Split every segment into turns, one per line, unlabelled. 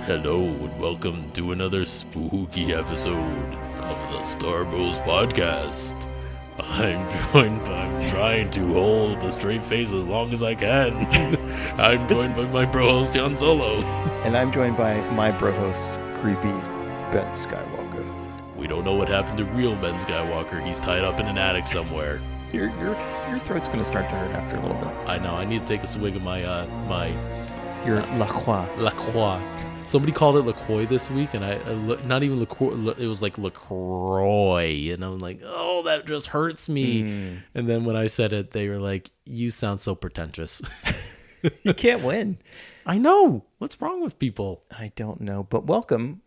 Hello and welcome to another spooky episode of the Star Bros podcast. I'm trying to hold a straight face as long as I can. I'm joined by my bro host Jan Solo.
And I'm joined by my bro host, creepy Ben Skywalker.
We don't know what happened to real Ben Skywalker. He's tied up in an attic somewhere.
Your throat's gonna start to hurt after a little bit.
I know. I need to take a swig of my
Your La Croix.
La Croix. Somebody called it LaCroix this week, and not even LaCroix, it was like LaCroix, and I'm like, oh, that just hurts me. And then when I said it, they were like, you sound so pretentious.
You can't win.
I know. What's wrong with people?
I don't know, but welcome,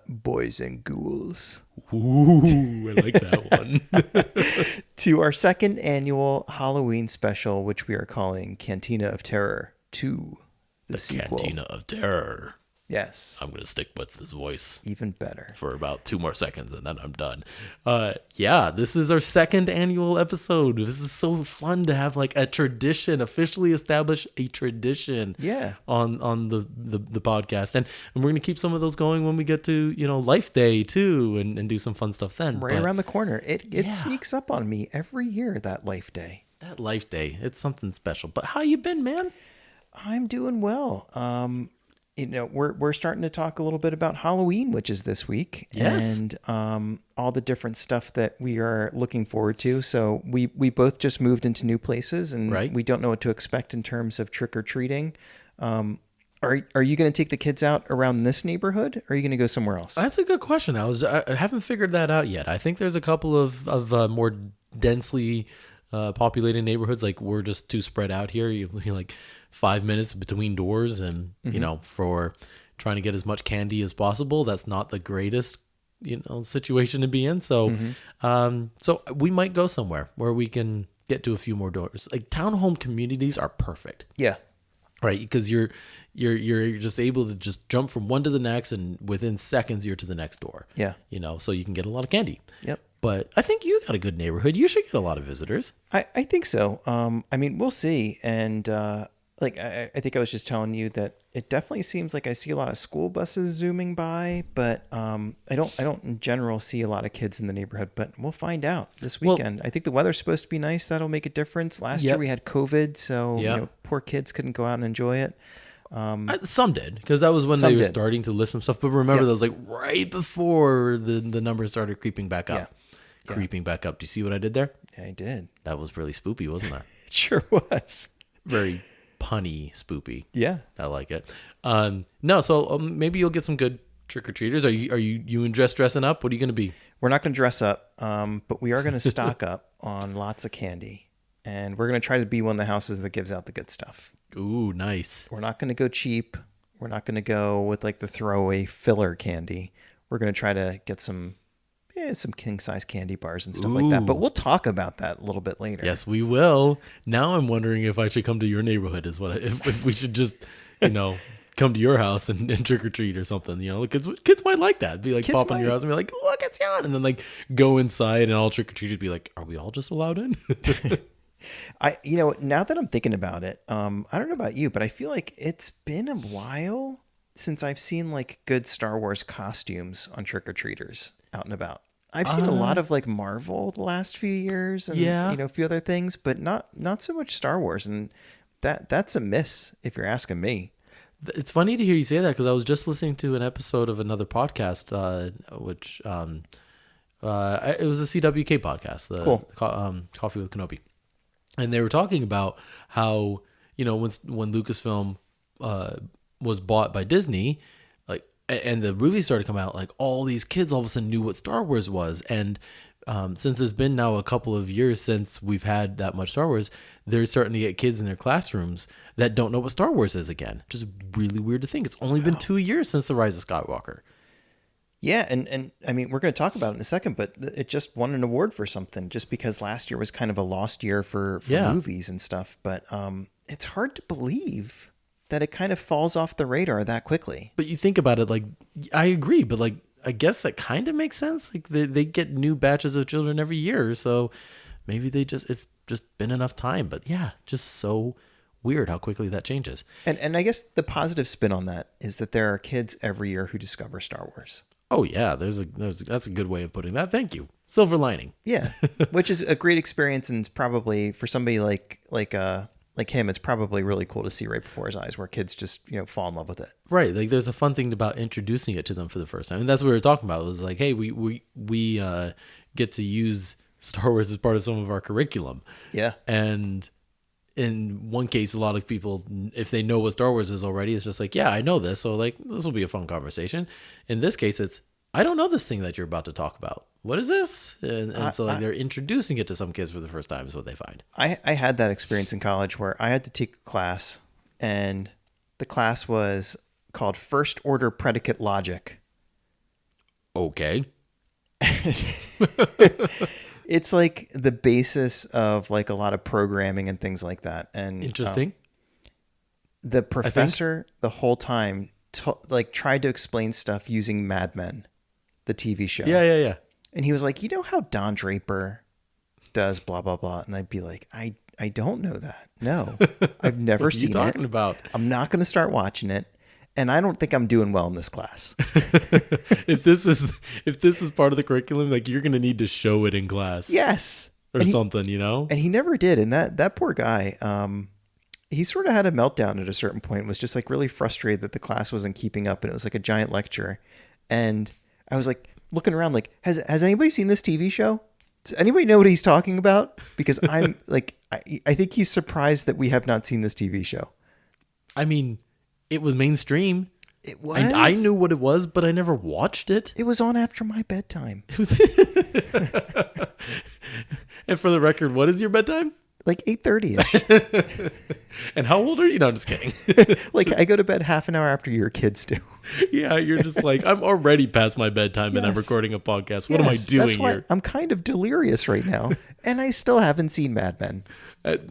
boys and ghouls.
Ooh, I like that one.
To our second annual Halloween special, which we are calling Cantina of Terror 2, the sequel.
Cantina of Terror.
Yes.
I'm going to stick with this voice.
Even better.
For about 2 more seconds, and then I'm done. Yeah, this is our second annual episode. This is so fun to have like a tradition, officially establish a tradition.
Yeah.
On the podcast, and we're going to keep some of those going when we get to Life Day too, and do some fun stuff then.
Right around the corner. It sneaks up on me every year, that Life Day.
That Life Day, it's something special. But how you been, man?
I'm doing well. We're starting to talk a little bit about Halloween, which is this week,
yes.
And all the different stuff that we are looking forward to. So we both just moved into new places, and we don't know what to expect in terms of trick or treating. Are you going to take the kids out around this neighborhood, or are you going to go somewhere else?
That's a good question. I haven't figured that out yet. I think there's a couple of more densely populated neighborhoods. Like, we're just too spread out here. You like 5 minutes between doors, and for trying to get as much candy as possible, that's not the greatest situation to be in. So so we might go somewhere where we can get to a few more doors. Like, townhome communities are perfect.
Yeah.
Right, because you're just able to just jump from one to the next, and within seconds you're to the next door.
Yeah.
So you can get a lot of candy.
Yep.
But I think you got a good neighborhood. You should get a lot of visitors.
I think so. We'll see. And I think I was just telling you that it definitely seems like I see a lot of school buses zooming by, but I don't in general see a lot of kids in the neighborhood. But we'll find out this weekend. I think the weather's supposed to be nice. That'll make a difference. Last year we had COVID, so poor kids couldn't go out and enjoy it.
Some did, because that was when they were starting to lift some stuff. But remember, that was like right before the numbers started creeping back up. Creeping back up. Do you see what I did there?
Yeah, I did.
That was really spoopy, wasn't that?
It sure was.
Very punny spoopy.
Yeah,
I like it. No, so maybe you'll get some good trick-or-treaters. Are you dressing up? What are you going to be?
We're not going to dress up, but we are going to stock up on lots of candy, and we're going to try to be one of the houses that gives out the good stuff.
Ooh, nice.
We're not going to go cheap. We're not going to go with like the throwaway filler candy. We're going to try to get some king-size candy bars and stuff like that. But we'll talk about that a little bit later.
Yes, we will. Now I'm wondering if I should come to your neighborhood. If we should just, come to your house and trick-or-treat or something. Kids might like that. Be like, pop in your house and be like, look, it's Jan. And then like go inside and all trick-or-treaters be like, are we all just allowed in?
Now that I'm thinking about it, I don't know about you, but I feel like it's been a while since I've seen like good Star Wars costumes on trick-or-treaters out and about. I've seen a lot of like Marvel the last few years, and a few other things, but not so much Star Wars, and that's a miss if you're asking me.
It's funny to hear you say that, because I was just listening to an episode of another podcast, which it was a CWK podcast, Coffee with Kenobi, and they were talking about how when Lucasfilm was bought by Disney, and the movies started coming out, like all these kids all of a sudden knew what Star Wars was. And since it's been now a couple of years since we've had that much Star Wars, they're starting to get kids in their classrooms that don't know what Star Wars is again. Just really weird to think. It's only been 2 years since The Rise of Skywalker.
Yeah, and I mean, we're going to talk about it in a second, but it just won an award for something, just because last year was kind of a lost year for movies and stuff. But it's hard to believe that it kind of falls off the radar that quickly.
But you think about it, like, I agree, but like, I guess that kind of makes sense. Like they get new batches of children every year, so maybe it's just been enough time. But yeah, just so weird how quickly that changes.
And I guess the positive spin on that is that there are kids every year who discover Star Wars.
Oh yeah, that's a good way of putting that. Thank you. Silver lining.
Yeah, which is a great experience, and probably for somebody like him, it's probably really cool to see right before his eyes, where kids just fall in love with it.
Right, like there's a fun thing about introducing it to them for the first time, and that's what we were talking about. It was like, hey, we get to use Star Wars as part of some of our curriculum.
Yeah,
and in one case, a lot of people, if they know what Star Wars is already, it's just like, yeah, I know this, so like this will be a fun conversation. In this case, it's I don't know this thing that you're about to talk about. What is this? And so like they're introducing it to some kids for the first time is what they find.
I had that experience in college where I had to take a class, and the class was called First Order Predicate Logic.
Okay.
It's like the basis of like a lot of programming and things like that. And
interesting.
The professor the whole time tried to explain stuff using Mad Men, the TV show.
Yeah.
And he was like, how Don Draper does blah, blah, blah. And I'd be like, I don't know that. No, I've never seen it.
What are you talking about?
I'm not going to start watching it. And I don't think I'm doing well in this class.
If this is part of the curriculum, like you're going to need to show it in class.
Yes.
Or something, And
he never did. And that poor guy, he sort of had a meltdown at a certain point, was just like really frustrated that the class wasn't keeping up. And it was like a giant lecture. And I was like looking around like, has anybody seen this TV show? Does anybody know what he's talking about? Because I'm like, I think he's surprised that we have not seen this TV show.
I mean, it was mainstream.
It was.
I knew what it was, but I never watched it.
It was on after my bedtime.
It was. And for the record, what is your bedtime?
Like 8:30ish.
And how old are you? No, I'm just kidding.
Like I go to bed half an hour after your kids do.
Yeah, you're just like, I'm already past my bedtime and I'm recording a podcast. What am I doing here?
I'm kind of delirious right now, and I still haven't seen Mad Men.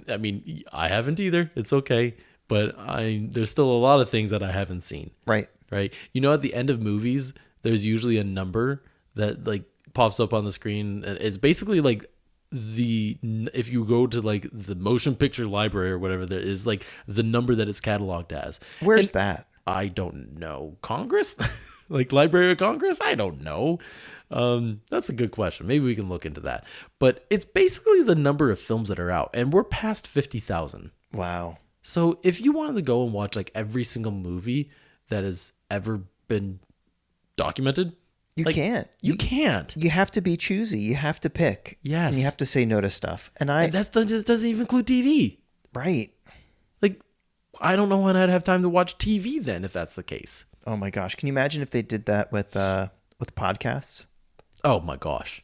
I mean, I haven't either. It's okay. But there's still a lot of things that I haven't seen.
Right.
At the end of movies, there's usually a number that like pops up on the screen. It's basically like if you go to like the motion picture library or whatever, there is like the number that it's cataloged as.
Where's that?
I don't know. Congress? Like Library of Congress? I don't know. That's a good question. Maybe we can look into that. But it's basically the number of films that are out, and we're past 50,000.
Wow.
So if you wanted to go and watch like every single movie that has ever been documented,
you can't.
You can't.
You have to be choosy. You have to pick.
Yes.
And you have to say no to stuff. And
that just doesn't even include TV.
Right.
Like, I don't know when I'd have time to watch TV then if that's the case.
Oh my gosh. Can you imagine if they did that with podcasts?
Oh my gosh.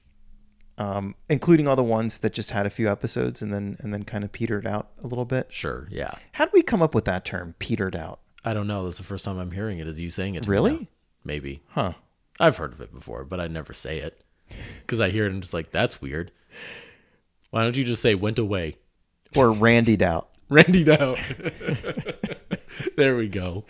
Including all the ones that just had a few episodes and then kind of petered out a little bit.
Sure, yeah.
How did we come up with that term, petered out?
I don't know. That's the first time I'm hearing it. Is you saying it?
Really?
Maybe.
Huh.
I've heard of it before, but I never say it because I hear it and I'm just like, that's weird. Why don't you just say went away?
Or randied out.
Randied out. There we go.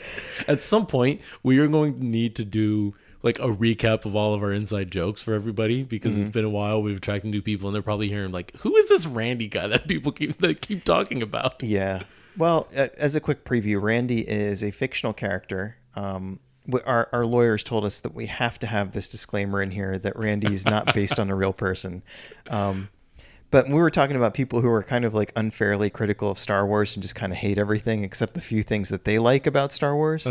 At some point, we are going to need to do like a recap of all of our inside jokes for everybody because it's been a while. We've attracted new people and they're probably hearing like, who is this Randy guy that people keep talking about?
Yeah. Well, as a quick preview, Randy is a fictional character. Our lawyers told us that we have to have this disclaimer in here that Randy is not based on a real person. But we were talking about people who are kind of like unfairly critical of Star Wars and just kind of hate everything except the few things that they like about Star Wars.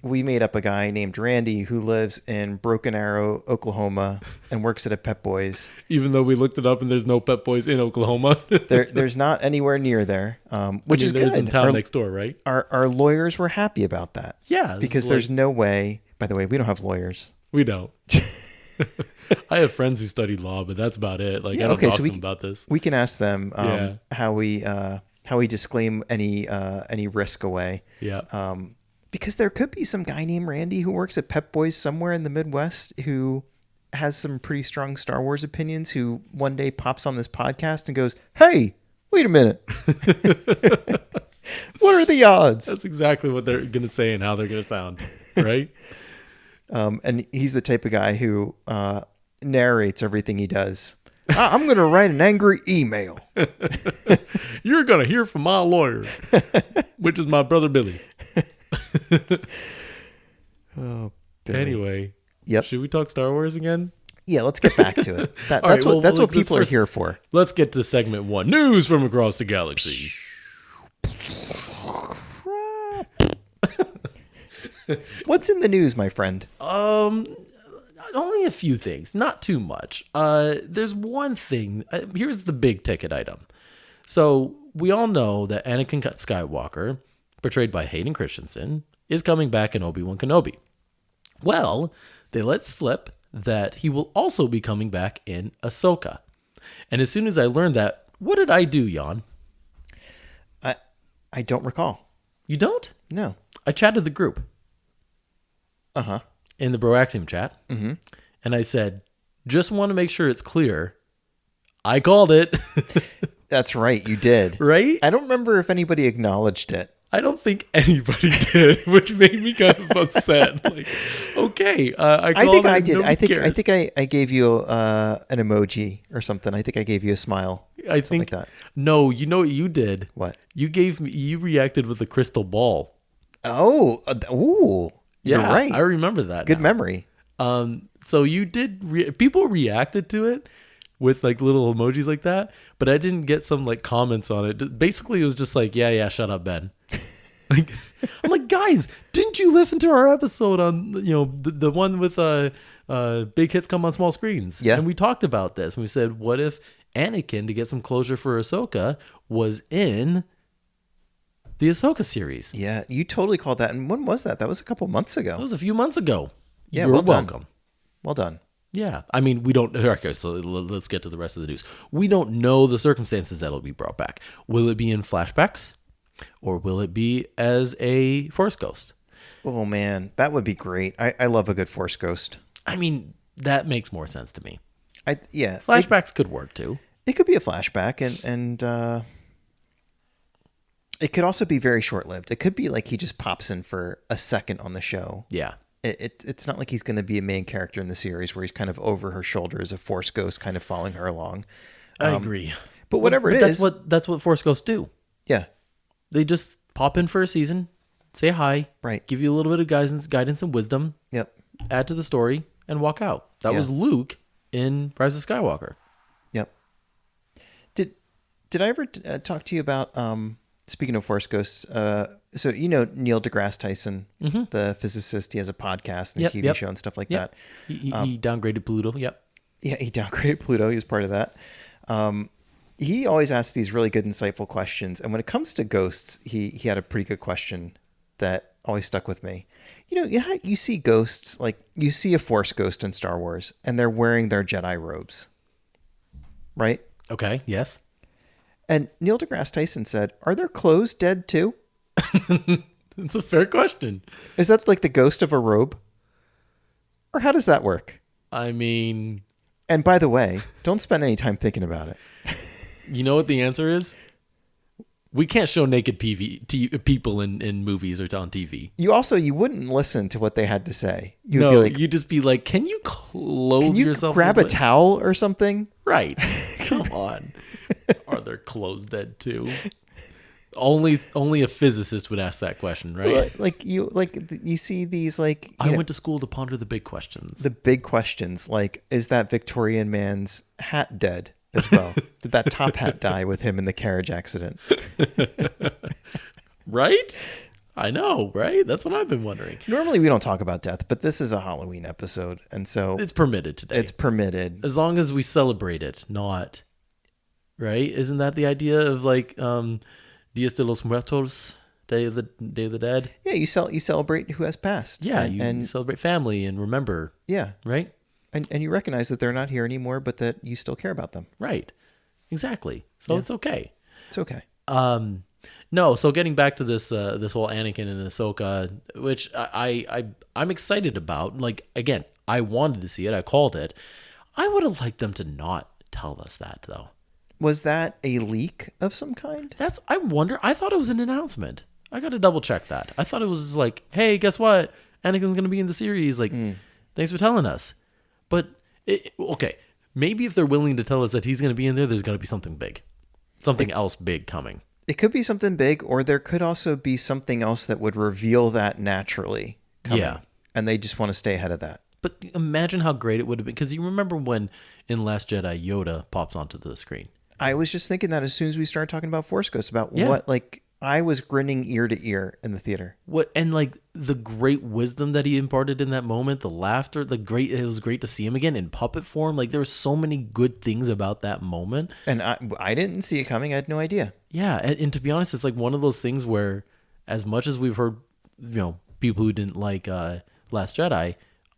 We made up a guy named Randy who lives in Broken Arrow, Oklahoma, and works at a Pep Boys.
Even though we looked it up and there's no Pep Boys in Oklahoma.
There's not anywhere near there, which is good.
There's in town next door, right?
Our lawyers were happy about that.
Yeah.
Because there's no way, by the way, we don't have lawyers.
We don't. I have friends who studied law, but that's about it. Like, I don't talk to them about this.
We can ask them how we disclaim any risk away.
Yeah.
Because there could be some guy named Randy who works at Pep Boys somewhere in the Midwest who has some pretty strong Star Wars opinions who one day pops on this podcast and goes, hey, wait a minute. What are the odds?
That's exactly what they're going to say and how they're going to sound, right?
And he's the type of guy who narrates everything he does. I'm going to write an angry email.
You're going to hear from my lawyer, which is my brother Billy.
Oh, Billy.
Anyway.
Yep.
Should we talk Star Wars again?
Yeah, let's get back to it. That's what people are here for.
Let's get to segment 1. News from across the galaxy.
What's in the news, my friend?
Only a few things, not too much. There's one thing. Here's the big ticket item. So we all know that Anakin Skywalker, portrayed by Hayden Christensen, is coming back in Obi-Wan Kenobi. Well, they let slip that he will also be coming back in Ahsoka. And as soon as I learned that, what did I do, Jan?
I don't recall.
You don't?
No.
I chatted the group.
Uh-huh.
In the BROAXIUM chat.
Mm-hmm.
And I said, just want to make sure it's clear. I called it.
That's right. You did.
Right?
I don't remember if anybody acknowledged it.
I don't think anybody did, which made me kind of upset. Like, okay, I
think I did.
I
think I gave you an emoji or something. I think I gave you a smile.
I think
like that.
No, you know what you did?
What?
You reacted with a crystal ball.
Oh, ooh.
Yeah,
you're right.
I remember that.
Good
now.
memory.
So you did. People reacted to it with like little emojis like that, but I didn't get some like comments on it. Basically, it was just like, yeah, shut up, Ben. Like, I'm like, guys, didn't you listen to our episode on the one with big hits come on small screens?
Yeah,
and we talked about this. And we said, what if Anakin, to get some closure for Ahsoka, was in the Ahsoka series?
Yeah, you totally called that. And when was that? That was a couple months ago.
That was a few months ago.
Yeah,
you're welcome.
Well done.
Yeah, I mean, we don't. Okay, so let's get to the rest of the news. We don't know the circumstances that'll be brought back. Will it be in flashbacks, or will it be as a Force ghost?
Oh man, that would be great. I love a good Force ghost.
I mean, that makes more sense to me.
Yeah,
flashbacks could work too.
It could be a flashback, and it could also be very short lived. It could be like he just pops in for a second on the show.
Yeah.
It's not like he's going to be a main character in the series where he's kind of over her shoulder as a Force ghost, kind of following her along.
I agree.
But whatever it is,
that's what Force ghosts do.
Yeah,
they just pop in for a season, say hi,
right,
give you a little bit of guidance and wisdom.
Yep.
Add to the story and walk out. That was Luke in Rise of Skywalker.
Yep. Did I ever talk to you about speaking of Force ghosts? So Neil deGrasse Tyson, the physicist. He has a podcast and a TV show and stuff like that.
He downgraded Pluto. Yep.
Yeah, he downgraded Pluto. He was part of that. He always asks these really good, insightful questions. And when it comes to ghosts, he had a pretty good question that always stuck with me. You know how you see ghosts, like you see a Force ghost in Star Wars, and they're wearing their Jedi robes, right?
Okay. Yes.
And Neil deGrasse Tyson said, "Are their clothes dead too?"
It's a fair question.
Is that like the ghost of a robe? Or how does that work?
I mean...
And by the way, don't spend any time thinking about it.
You know what the answer is? We can't show naked people in movies or on TV.
You wouldn't listen to what they had to say.
You'd just be like, can you clothe yourself?
Grab a towel or something?
Right. Come on. Are their clothes dead too? Only a physicist would ask that question, right?
Like you see these like
I went to school to ponder the big questions.
The big questions, like, is that Victorian man's hat dead as well? Did that top hat die with him in the carriage accident?
Right? I know, right? That's what I've been wondering.
Normally we don't talk about death, but this is a Halloween episode, and so
it's permitted today.
It's permitted.
As long as we celebrate it, not right? Isn't that the idea of like Dias de los Muertos, Day of the Dead?
Yeah, you celebrate who has passed.
Yeah, you celebrate family and remember.
Yeah.
Right?
And you recognize that they're not here anymore, but that you still care about them.
Right. Exactly. So it's okay.
It's okay.
No, so getting back to this whole Anakin and Ahsoka, which I'm excited about. Like, again, I wanted to see it. I called it. I would have liked them to not tell us that, though.
Was that a leak of some kind?
I wonder. I thought it was an announcement. I got to double check that. I thought it was like, hey, guess what? Anakin's going to be in the series. Like, thanks for telling us. But, okay, maybe if they're willing to tell us that he's going to be in there, there's going to be something big. Something else big coming.
It could be something big, or there could also be something else that would reveal that naturally coming. Yeah. And they just want to stay ahead of that.
But imagine how great it would have been. Because you remember when in Last Jedi, Yoda pops onto the screen.
I was just thinking that as soon as we started talking about Force Ghosts, about what, like, I was grinning ear to ear in the theater.
What and like the great wisdom that he imparted in that moment, the laughter, it was great to see him again in puppet form. Like there were so many good things about that moment.
And I didn't see it coming. I had no idea.
Yeah, and to be honest, it's like one of those things where, as much as we've heard, people who didn't like Last Jedi,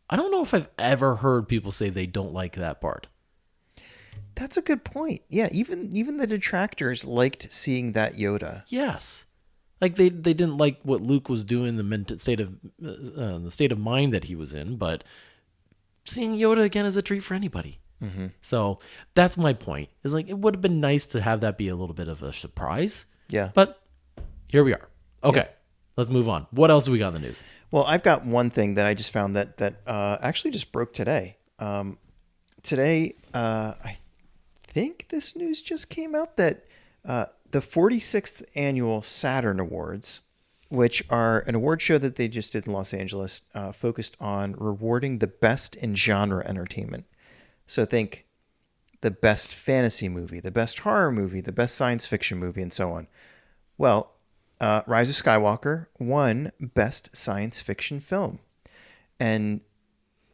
I don't know if I've ever heard people say they don't like that part.
That's a good point. Yeah, even the detractors liked seeing that Yoda.
Yes, like they didn't like what Luke was doing, the state of mind that he was in, but seeing Yoda again is a treat for anybody. Mm-hmm. So that's my point. Is like it would have been nice to have that be a little bit of a surprise.
Yeah,
but here we are. Okay, let's move on. What else do we got in the news?
Well, I've got one thing that I just found that actually just broke today. Today, I think this news just came out that the 46th annual Saturn Awards, which are an award show that they just did in Los Angeles, focused on rewarding the best in genre entertainment. So think the best fantasy movie, the best horror movie, the best science fiction movie, and so on. Well, Rise of Skywalker won Best Science Fiction Film. And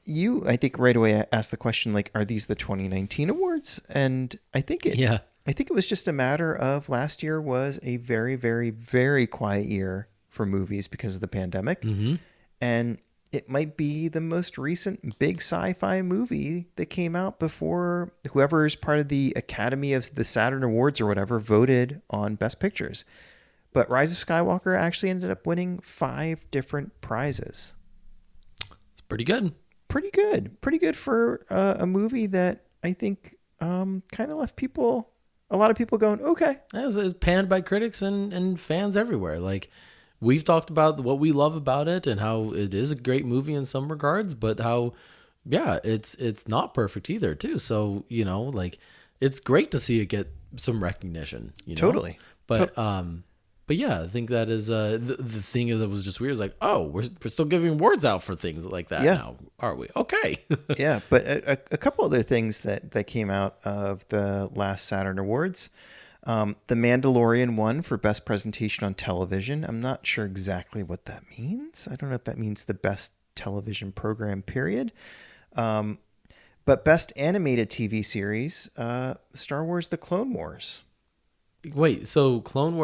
you, I think right away asked the question, like, are these the 2019 awards? And I think it was just a matter of last year was a very, very, very quiet year for movies because of the pandemic. Mm-hmm. And it might be the most recent big sci-fi movie that came out before whoever is part of the Academy of the Saturn Awards or whatever voted on Best Pictures. But Rise of Skywalker actually ended up winning 5 different prizes.
It's pretty good.
Pretty good for a movie that I think kind of left a lot of people going, okay.
It was panned by critics and fans everywhere. Like, we've talked about what we love about it and how it is a great movie in some regards, but how, it's not perfect either, too. So, like, it's great to see it get some recognition.
Totally.
But yeah, I think that is the thing that was just weird. Is like, oh, we're still giving awards out for things like that now, are we? Okay.
Yeah, but a couple other things that came out of the last Saturn Awards. The Mandalorian won for Best Presentation on Television. I'm not sure exactly what that means. I don't know if that means the best television program, period. But Best Animated TV Series, Star Wars The Clone Wars.
Wait, so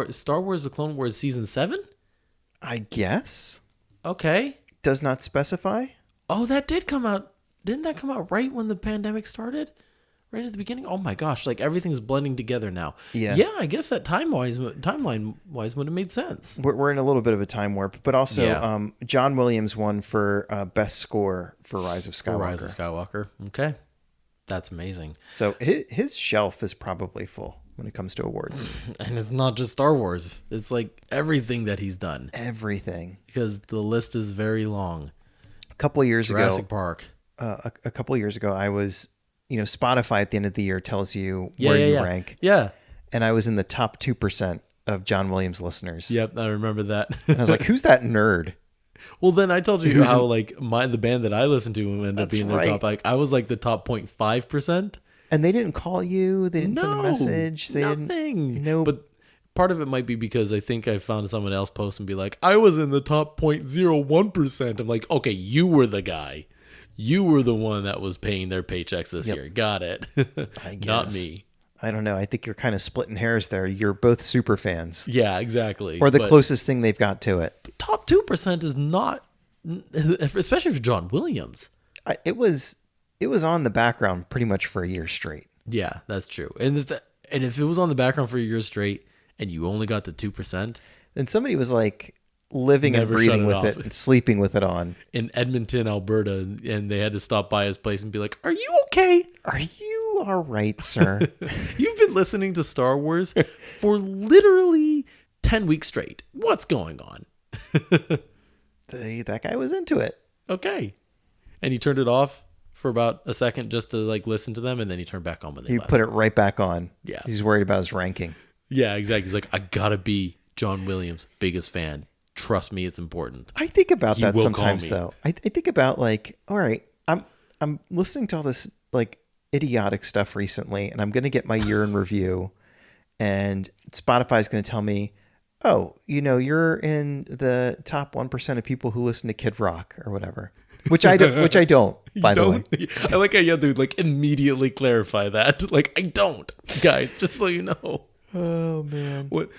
Star Wars: The Clone Wars Season 7?
I guess.
Okay.
Does not specify.
Oh, that did come out. Didn't that come out right when the pandemic started? Right at the beginning? Oh my gosh, like everything's blending together now.
Yeah.
Yeah, I guess that timeline-wise would have made sense.
We're in a little bit of a time warp, but also John Williams won for Best Score for Rise of Skywalker.
Okay. That's amazing.
So his shelf is probably full when it comes to awards.
And it's not just Star Wars. It's like everything that he's done.
Everything.
Because the list is very long.
A couple years ago.
Jurassic Park.
A couple years ago, I was, Spotify at the end of the year tells you where you rank.
Yeah.
And I was in the top 2% of John Williams listeners.
Yep, I remember that.
And I was like, who's that nerd?
Well, then I told you how like the band that I listened to ended up being the top. Like I was like the top 0.5%.
And they didn't call you. They didn't send a message. They
nothing. But part of it might be because I think I found someone else post and be like, I was in the top 0.01%. I'm like, okay, you were the guy. You were the one that was paying their paychecks this year. Got it.
I guess.
Not me.
I don't know. I think you're kind of splitting hairs there. You're both super fans.
Yeah, exactly.
Or the closest thing they've got to it.
Top 2% is not, especially for John Williams.
It was on the background pretty much for a year straight.
Yeah, that's true. And if it was on the background for a year straight and you only got to 2%,
then somebody was like living and breathing with it and sleeping with it on
in Edmonton, Alberta, and they had to stop by his place and be like, "Are you okay?
Are you all right, sir?
You've been listening to Star Wars for literally 10 weeks straight. What's going on?"
That guy was into it.
Okay. And he turned it off for about a second just to like listen to them, and then he turned back on when they left.
Put it right back on.
Yeah.
He's worried about his ranking.
Yeah, exactly. He's like, I gotta be John Williams' biggest fan. Trust me, it's important.
I think about
You
that
will
sometimes,
call me.
though. I think about like, all right, I'm listening to all this like idiotic stuff recently, and I'm going to get my year in review, and Spotify's going to tell me, oh, you're in the top 1% of people who listen to Kid Rock or whatever, which I don't. Which I don't. By the way,
I like how you have to like immediately clarify that. Like, I don't, guys. Just so you know.
Oh man.
What?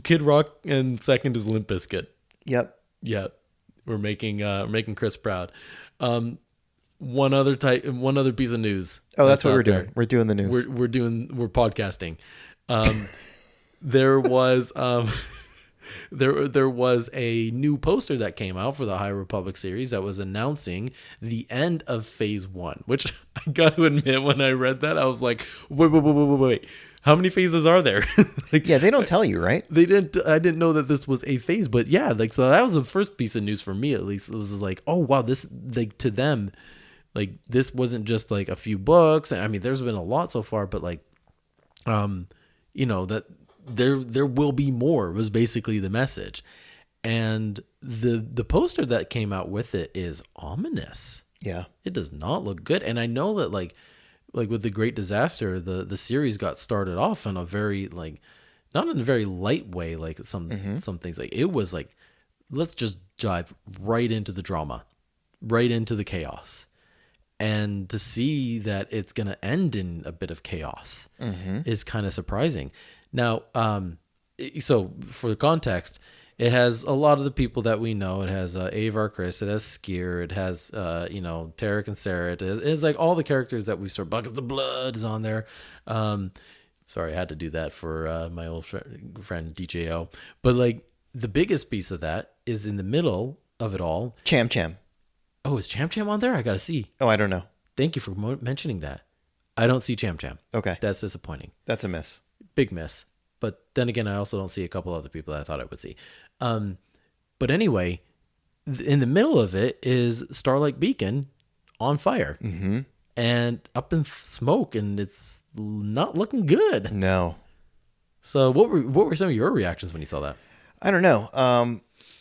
Kid Rock, and second is Limp Bizkit.
Yep.
Yep. We're making Chris proud. One other piece of news.
Oh, that's what we're doing. We're doing the news.
We're podcasting. There was there was a new poster that came out for the High Republic series that was announcing the end of Phase 1, which I got to admit, when I read that, I was like, wait. How many phases are there? Like,
yeah, they don't tell you, right?
I didn't know that this was a phase, but yeah, like, so that was the first piece of news for me, at least. It was like, oh wow, this, like, to them, like, this wasn't just like a few books. I mean, there's been a lot so far, but like, that there will be more was basically the message. And the poster that came out with it is ominous.
Yeah.
It does not look good. And I know that like with the Great Disaster, the series got started off on a very like, not in a very light way, like some things. Like, it was like, let's just dive right into the drama, right into the chaos. And to see that it's going to end in a bit of chaos is kind of surprising. Now, so for the context, it has a lot of the people that we know. It has Avar Chris, it has Skier, it has Tarek and Sarah. It has like all the characters that we saw. Buckets of Blood is on there. Sorry, I had to do that for my old friend DJO. But like, the biggest piece of that is in the middle of it all.
Cham Cham.
Oh, is Cham Cham on there? I gotta see.
Oh, I don't know.
Thank you for mentioning that. I don't see Cham Cham.
Okay.
That's disappointing.
That's a miss.
Big miss. But then again, I also don't see a couple other people that I thought I would see. But anyway, in the middle of it is Starlight Beacon on fire and up in smoke, and it's not looking good.
No.
So what were some of your reactions when you saw that?
I don't know.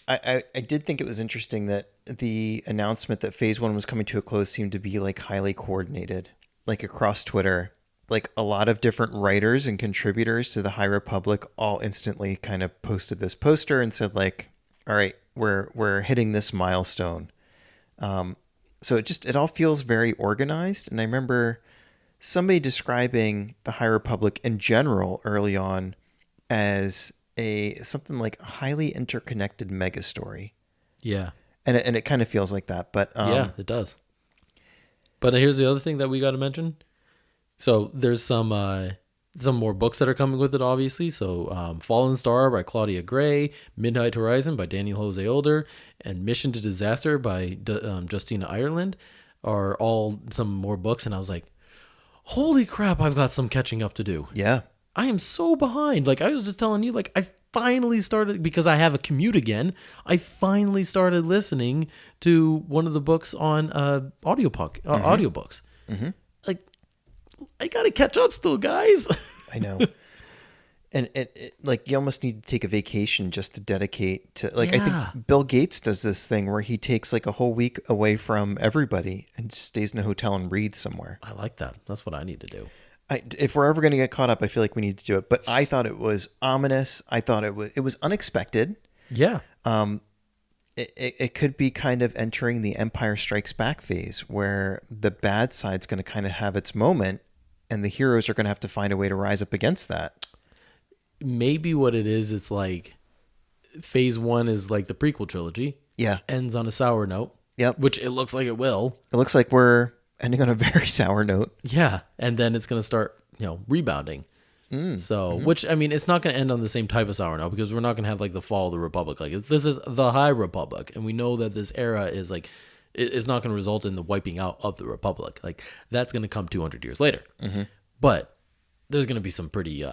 I did think it was interesting that the announcement that Phase 1 was coming to a close seemed to be like highly coordinated, like across Twitter. Like, a lot of different writers and contributors to the High Republic all instantly kind of posted this poster and said like, all right, we're hitting this milestone. So it all feels very organized. And I remember somebody describing the High Republic in general early on as something like a highly interconnected mega story.
Yeah.
And it kind of feels like that, but
yeah, it does. But here's the other thing that we got to mention. So there's some more books that are coming with it, obviously. So Fallen Star by Claudia Gray, Midnight Horizon by Daniel Jose Older, and Mission to Disaster by Justina Ireland are all some more books. And I was like, holy crap, I've got some catching up to do.
Yeah. I
am so behind. Like, I was just telling you, like, I finally started, because I have a commute again, I finally started listening to one of the books on audiobooks. Like, I gotta catch up still, guys.
I know. And it like, you almost need to take a vacation just to dedicate to, like, I think Bill Gates does this thing where he takes like a whole week away from everybody and stays in a hotel and reads somewhere.
I like that. That's what I need to do.
If we're ever going to get caught up, I feel like we need to do it. But I thought it was ominous. I thought it was unexpected.
Yeah.
It could be kind of entering the Empire Strikes Back phase where the bad side's going to kind of have its moment and the heroes are going to have to find a way to rise up against that.
Maybe what it is, it's like Phase 1 is like the prequel trilogy.
Yeah.
Ends on a sour note.
Yep.
Which it looks like it will.
It looks like we're ending on a very sour note.
Yeah. And then it's going to start, rebounding. Which, I mean, it's not going to end on the same type of sour note, because we're not going to have like the fall of the Republic. Like, this is the High Republic. And we know that this era is like, it's not going to result in the wiping out of the Republic. Like, that's going to come 200 years later. But there's going to be some pretty,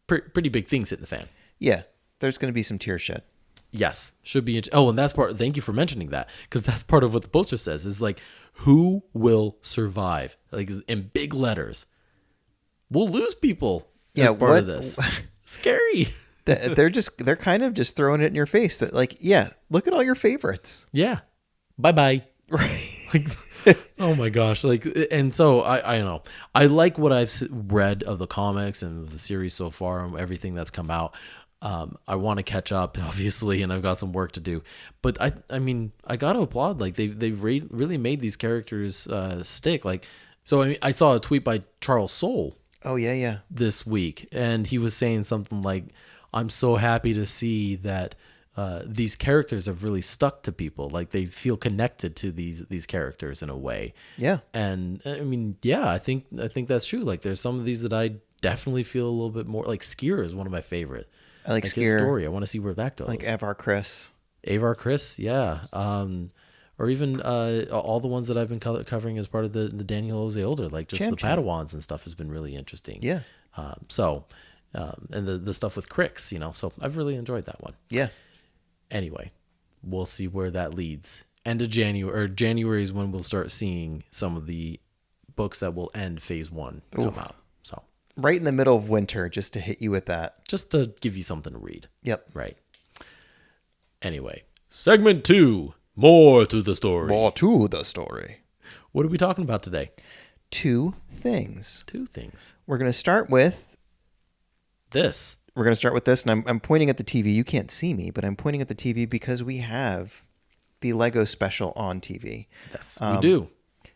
pretty big things hitting the fan.
Yeah. There's going to be some tears shed.
Yes, should be. And that's part. Thank you for mentioning that, because that's part of what the poster says. Is like, who will survive? Like in big letters. We'll lose people.
Yeah,
as part of this. Scary.
They're kind of just throwing it in your face that like, yeah, look at all your favorites.
Yeah. Bye.
Right.
Like, oh my gosh. Like, and so I don't know. I like what I've read of the comics and the series so far and everything that's come out. I want to catch up, obviously, and I've got some work to do. But I mean, I got to applaud. Like they've really made these characters stick. Like, so I mean, I saw a tweet by Charles Soule.
Oh yeah.
This week, and he was saying something like, "I'm so happy to see that these characters have really stuck to people. Like they feel connected to these characters in a way."
Yeah.
And I mean, yeah, I think that's true. Like there's some of these that I definitely feel a little bit more like. Skier is one of my favorite.
I like
his
Skier.
Story. I want to see where that goes.
Like Avar Chris,
yeah. Or even all the ones that I've been covering as part of the Daniel Older, like just the Padawans and stuff has been really interesting.
Yeah.
And the stuff with Crix, so I've really enjoyed that one.
Yeah.
Anyway, we'll see where that leads. End of January, or January is when we'll start seeing some of the books that will end phase 1 come out. So
right in the middle of winter, just to hit you with that.
Just to give you something to read.
Yep.
Right. Anyway, segment 2. More to the story.
More to the story.
What are we talking about today?
2 things. We're going to start with
this.
And I'm pointing at the TV. You can't see me, but I'm pointing at the TV because we have the Lego special on TV.
Yes, we do.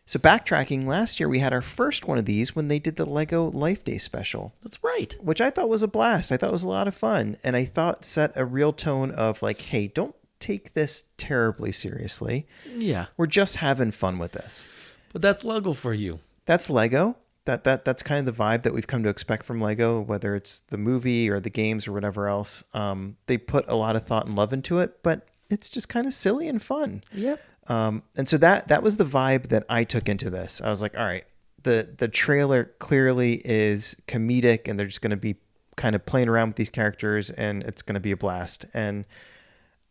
So backtracking, last year we had our first one of these when they did the Lego Life Day special.
That's right.
Which I thought was a blast. I thought it was a lot of fun. And I thought set a real tone of like, hey, don't take this terribly seriously.
Yeah.
We're just having fun with this.
But that's Lego for you.
That's Lego. That's kind of the vibe that we've come to expect from Lego, whether it's the movie or the games or whatever else. They put a lot of thought and love into it, but it's just kind of silly and fun.
Yep.
And so that was the vibe that I took into this. I was like, all right, the trailer clearly is comedic and they're just going to be kind of playing around with these characters and it's going to be a blast. And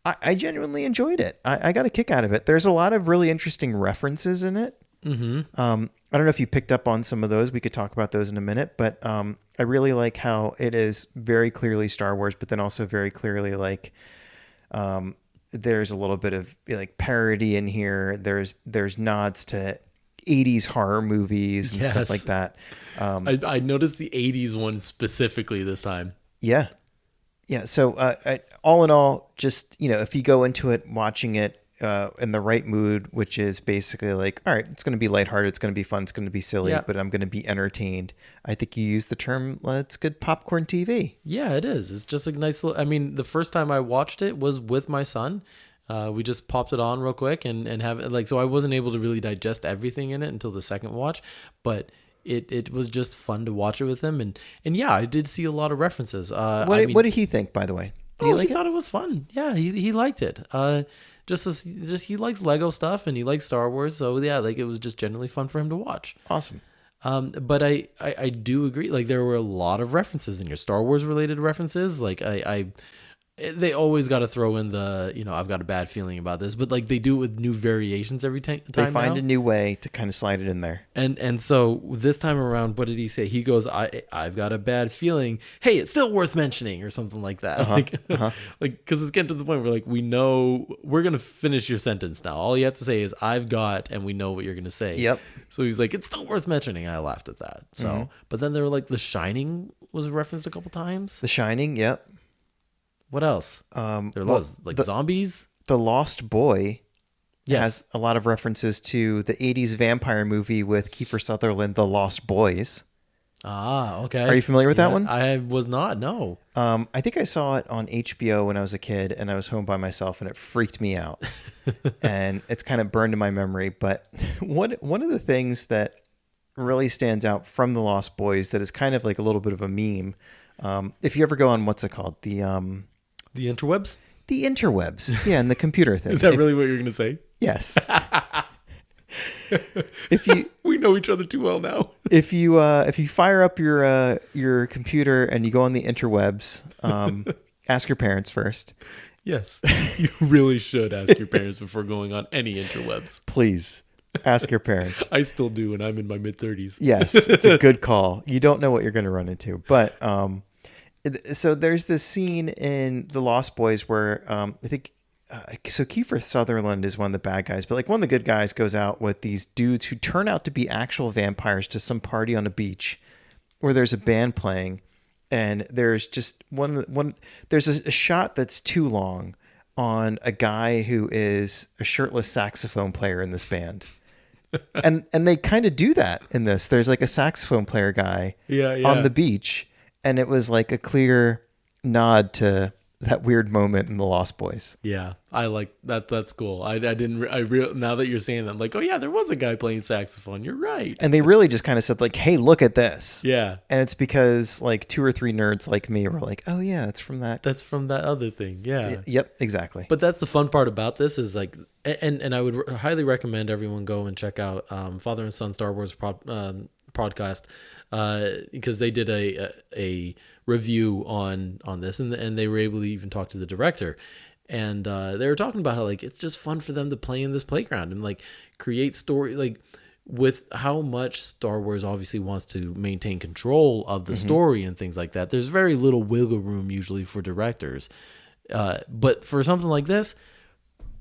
I genuinely enjoyed it. I got a kick out of it. There's a lot of really interesting references in it.
Mm-hmm.
I don't know if you picked up on some of those. We could talk about those in a minute, but I really like how it is very clearly Star Wars, but then also very clearly like there's a little bit of like parody in here. There's nods to 80s horror movies and stuff like that.
I noticed the 80s one specifically this time.
Yeah. Yeah. So all in all, just, if you go into it watching it in the right mood, which is basically like, all right, it's going to be lighthearted, it's going to be fun, it's going to be silly, but I'm going to be entertained. I think you used the term, it's good popcorn TV.
Yeah, it is. It's just a nice little, I mean, the first time I watched it was with my son. We just popped it on real quick and have it like, so I wasn't able to really digest everything in it until the second watch, but it was just fun to watch it with him. And yeah, I did see a lot of references.
What did he think, by the way?
He thought it was fun. Yeah, he liked it. Just he likes Lego stuff and he likes Star Wars, so yeah, like it was just generally fun for him to watch.
Awesome.
But I do agree. Like there were a lot of references in your Star Wars related references. Like they always got to throw in the, I've got a bad feeling about this, but like they do it with new variations every time.
They find a new way to kind of slide it in there. And
so this time around, what did he say? He goes, I've got a bad feeling. Hey, it's still worth mentioning, or something like that. Like, cause it's getting to the point where like, we know we're going to finish your sentence now. All you have to say is I've got, and we know what you're going to say.
Yep.
So he's like, it's still worth mentioning. I laughed at that. So, but then they were like, The Shining was referenced a couple times.
The Shining. Yep.
What else? There was like zombies.
The Lost Boy has a lot of references to the 80s vampire movie with Kiefer Sutherland, The Lost Boys.
Ah, okay.
Are you familiar with that one?
I was not, no.
I think I saw it on HBO when I was a kid and I was home by myself and it freaked me out. And it's kind of burned in my memory. But one of the things that really stands out from The Lost Boys that is kind of like a little bit of a meme, if you ever go on, what's it called? The
interwebs?
The interwebs. Yeah, and the computer thing.
Is that really what you're going to say?
Yes.
We know each other too well now.
If you fire up your computer and you go on the interwebs, Ask your parents first.
Yes, you really should ask your parents before going on any interwebs.
Please ask your parents.
I still do, and I'm in my mid-30s.
Yes, it's a good call. You don't know what you're going to run into. But so there's this scene in The Lost Boys where I think so Kiefer Sutherland is one of the bad guys, but like one of the good guys goes out with these dudes who turn out to be actual vampires to some party on a beach where there's a band playing. And there's just there's a shot that's too long on a guy who is a shirtless saxophone player in this band. and they kind of do that in this. There's like a saxophone player guy on the beach. And it was like a clear nod to that weird moment in The Lost Boys.
Yeah, I like that. That's cool. Now that you're saying that, I'm like, oh yeah, there was a guy playing saxophone. You're right.
And they really just kind of said like, hey, look at this.
Yeah.
And it's because like 2 or 3 nerds like me were like, oh yeah, it's from that.
That's from that other thing. Yeah.
Yep, exactly.
But that's the fun part about this is like, and I would highly recommend everyone go and check out Father and Son Star Wars podcast because they did a review on this and they were able to even talk to the director, and they were talking about how like it's just fun for them to play in this playground and like create story, like with how much Star Wars obviously wants to maintain control of the story and things like that. There's very little wiggle room usually for directors, but for something like this,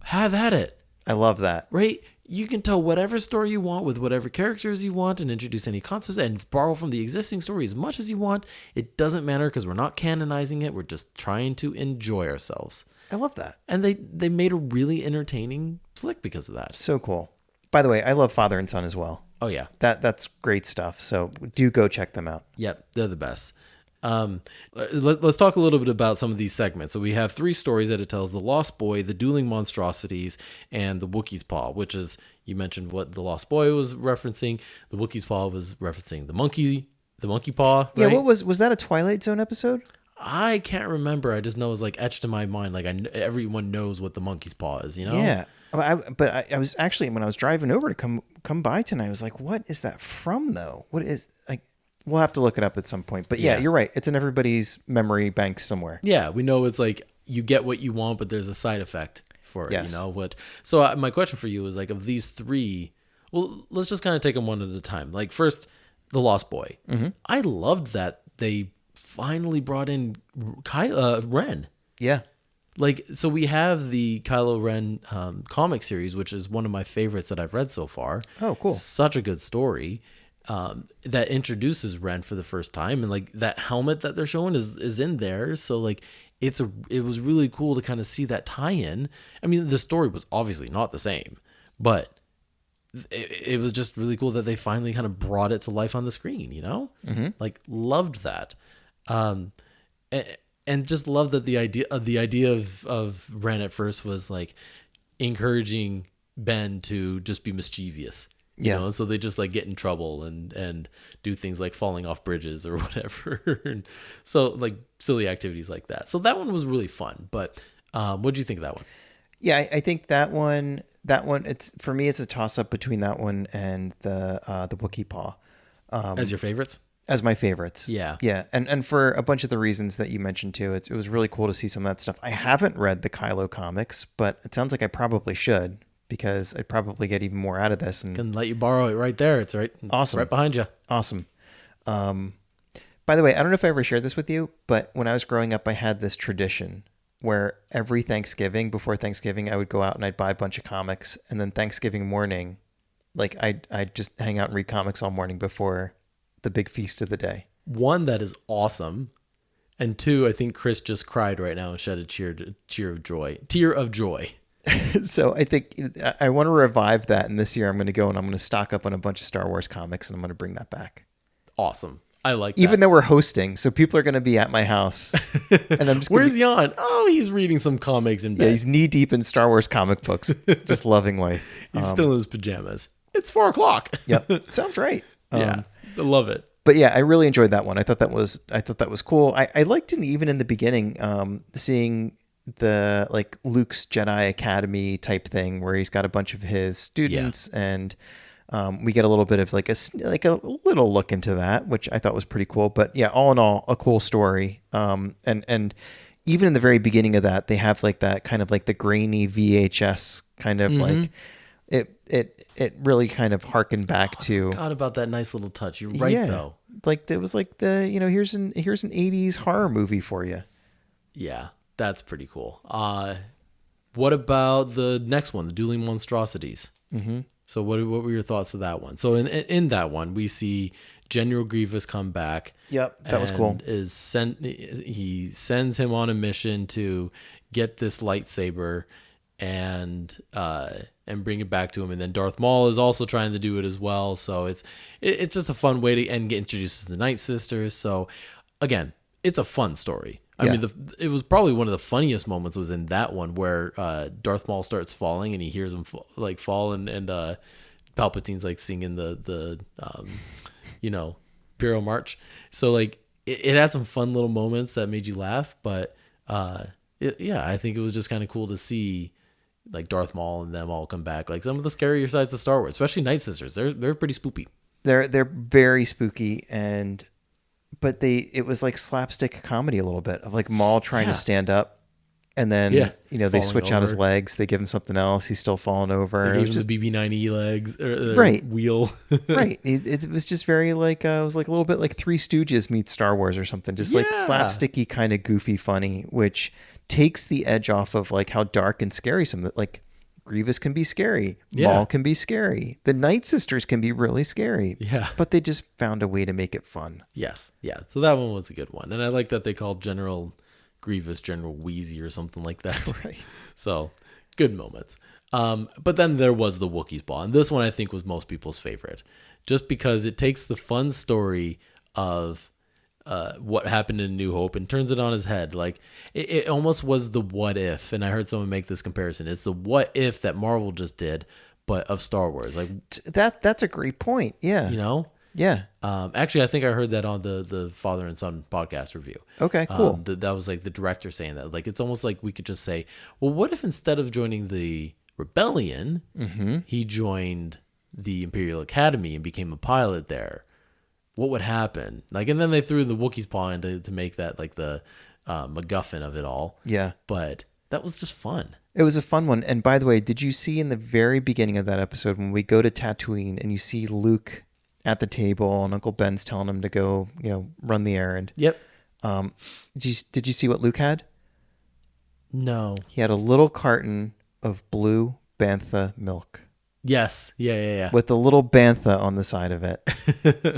have at it.
I love that.
Right? You can tell whatever story you want with whatever characters you want and introduce any concepts and borrow from the existing story as much as you want. It doesn't matter because we're not canonizing it. We're just trying to enjoy ourselves.
I love that.
And they made a really entertaining flick because of that.
So cool. By the way, I love Father and Son as well.
Oh, yeah.
That's great stuff. So do go check them out.
Yep, they're the best. Let's talk a little bit about some of these segments. So we have 3 stories that it tells: The Lost Boy, The Dueling Monstrosities, and The Wookiees Paw, which is, you mentioned what The Lost Boy was referencing. The Wookiees Paw was referencing the monkey paw. Right?
Yeah, what was that a Twilight Zone episode?
I can't remember. I just know it's like etched in my mind. Like everyone knows what the monkey's paw is, you know?
Yeah. I was actually, when I was driving over to come by tonight, I was like, what is that from though? What is, like, we'll have to look it up at some point. But yeah, you're right. It's in everybody's memory bank somewhere.
Yeah, we know it's like you get what you want, but there's a side effect for it.
Yes.
You know what? So my question for you is like, of these 3, well, let's just kind of take them one at a time. Like first, The Lost Boy. Mm-hmm. I loved that they finally brought in Kylo Ren.
Yeah.
Like, so we have the Kylo Ren comic series, which is one of my favorites that I've read so far.
Oh, cool.
Such a good story. That introduces Ren for the first time, and like that helmet that they're showing is in there, so like it was really cool to kind of see that tie-in. I mean, the story was obviously not the same, but it was just really cool that they finally kind of brought it to life on the screen, you know? Mm-hmm. Like, loved that, and just loved that the idea of Ren at first was like encouraging Ben to just be mischievous. You know, so they just like get in trouble and do things like falling off bridges or whatever. And so like silly activities like that. So that one was really fun. But what did you think of that one?
Yeah, I think that one, it's, for me, it's a toss up between that one and the Wookiee Paw.
As your favorites?
As my favorites.
Yeah.
Yeah. And for a bunch of the reasons that you mentioned too, it was really cool to see some of that stuff. I haven't read the Kylo comics, but it sounds like I probably should, because I'd probably get even more out of this. And
can let you borrow it right there. It's right.
Awesome.
Right behind you.
Awesome. By the way, I don't know if I ever shared this with you, but when I was growing up, I had this tradition where every Thanksgiving, before Thanksgiving, I would go out and I'd buy a bunch of comics. And then Thanksgiving morning, like I'd just hang out and read comics all morning before the big feast of the day.
One, that is awesome. And 2, I think Chris just cried right now and shed a tear of joy.
So I think I want to revive that, and this year I'm going to go and I'm going to stock up on a bunch of Star Wars comics, and I'm going to bring that back.
Awesome. I like that.
Even though we're hosting, so people are going to be at my house. And I'm just
Where's Jan? Oh, he's reading some comics in bed.
Yeah, he's knee deep in Star Wars comic books, just loving life.
He's still in his pajamas. It's 4:00.
Yep, sounds right.
Yeah, I love it.
But yeah, I really enjoyed that one. I thought that was cool. I liked it even in the beginning, seeing the like Luke's Jedi Academy type thing where he's got a bunch of his students, and we get a little bit of like a little look into that, which I thought was pretty cool. But yeah, all in all, a cool story. And even in the very beginning of that, they have like that kind of like the grainy VHS kind of like it really kind of harkened back to.
I forgot about that nice little touch. You're right though.
Like it was like the, here's an 80s horror movie for you.
Yeah, that's pretty cool. What about the next one, the Dueling Monstrosities? Mm-hmm. So what were your thoughts of that one? So in that one, we see General Grievous come back.
Yep, that was cool.
He sends him on a mission to get this lightsaber and bring it back to him. And then Darth Maul is also trying to do it as well. So it's just a fun way to get introduced to the Night Sisters. So again, it's a fun story. I mean, it was probably one of the funniest moments was in that one where Darth Maul starts falling and he hears him fall and Palpatine's like singing the Imperial March. So like it had some fun little moments that made you laugh, but I think it was just kind of cool to see like Darth Maul and them all come back. Like some of the scarier sides of Star Wars, especially Night Sisters, they're pretty spoopy.
They're very spooky but it was like slapstick comedy a little bit of like Maul trying to stand up and then, they switch out his legs. They give him something else. He's still falling over.
They gave him the BB-9E legs, wheel.
Right. It was just very like, it was like a little bit like Three Stooges meets Star Wars or something. Just like slapsticky, kind of goofy, funny, which takes the edge off of like how dark and scary some of the, like, Grievous can be scary. Maul can be scary. The Night Sisters can be really scary.
Yeah.
But they just found a way to make it fun.
Yes. Yeah. So that one was a good one. And I like that they called General Grievous General Wheezy or something like that.
Right.
So good moments. But then there was the Wookiees Ball. And this one I think was most people's favorite. Just because it takes the fun story of what happened in New Hope and turns it on his head. Like it almost was the what if, and I heard someone make this comparison. It's the what if that Marvel just did, but of Star Wars. Like
that's a great point. Yeah. Yeah.
Actually, I think I heard that on the Father and Son podcast review.
Okay, cool.
That was like the director saying that. Like it's almost like we could just say, well, what if instead of joining the rebellion, he joined the Imperial Academy and became a pilot there? What would happen? Like, and then they threw the Wookiees Paw in to make that like the MacGuffin of it all. Yeah. But that was just fun.
It was a fun one. And by the way, did you see in the very beginning of that episode when we go to Tatooine and you see Luke at the table and Uncle Ben's telling him to go, run the errand?
Yep.
Did you see what Luke had?
No.
He had a little carton of blue Bantha milk.
Yes. Yeah.
With a little Bantha on the side of it,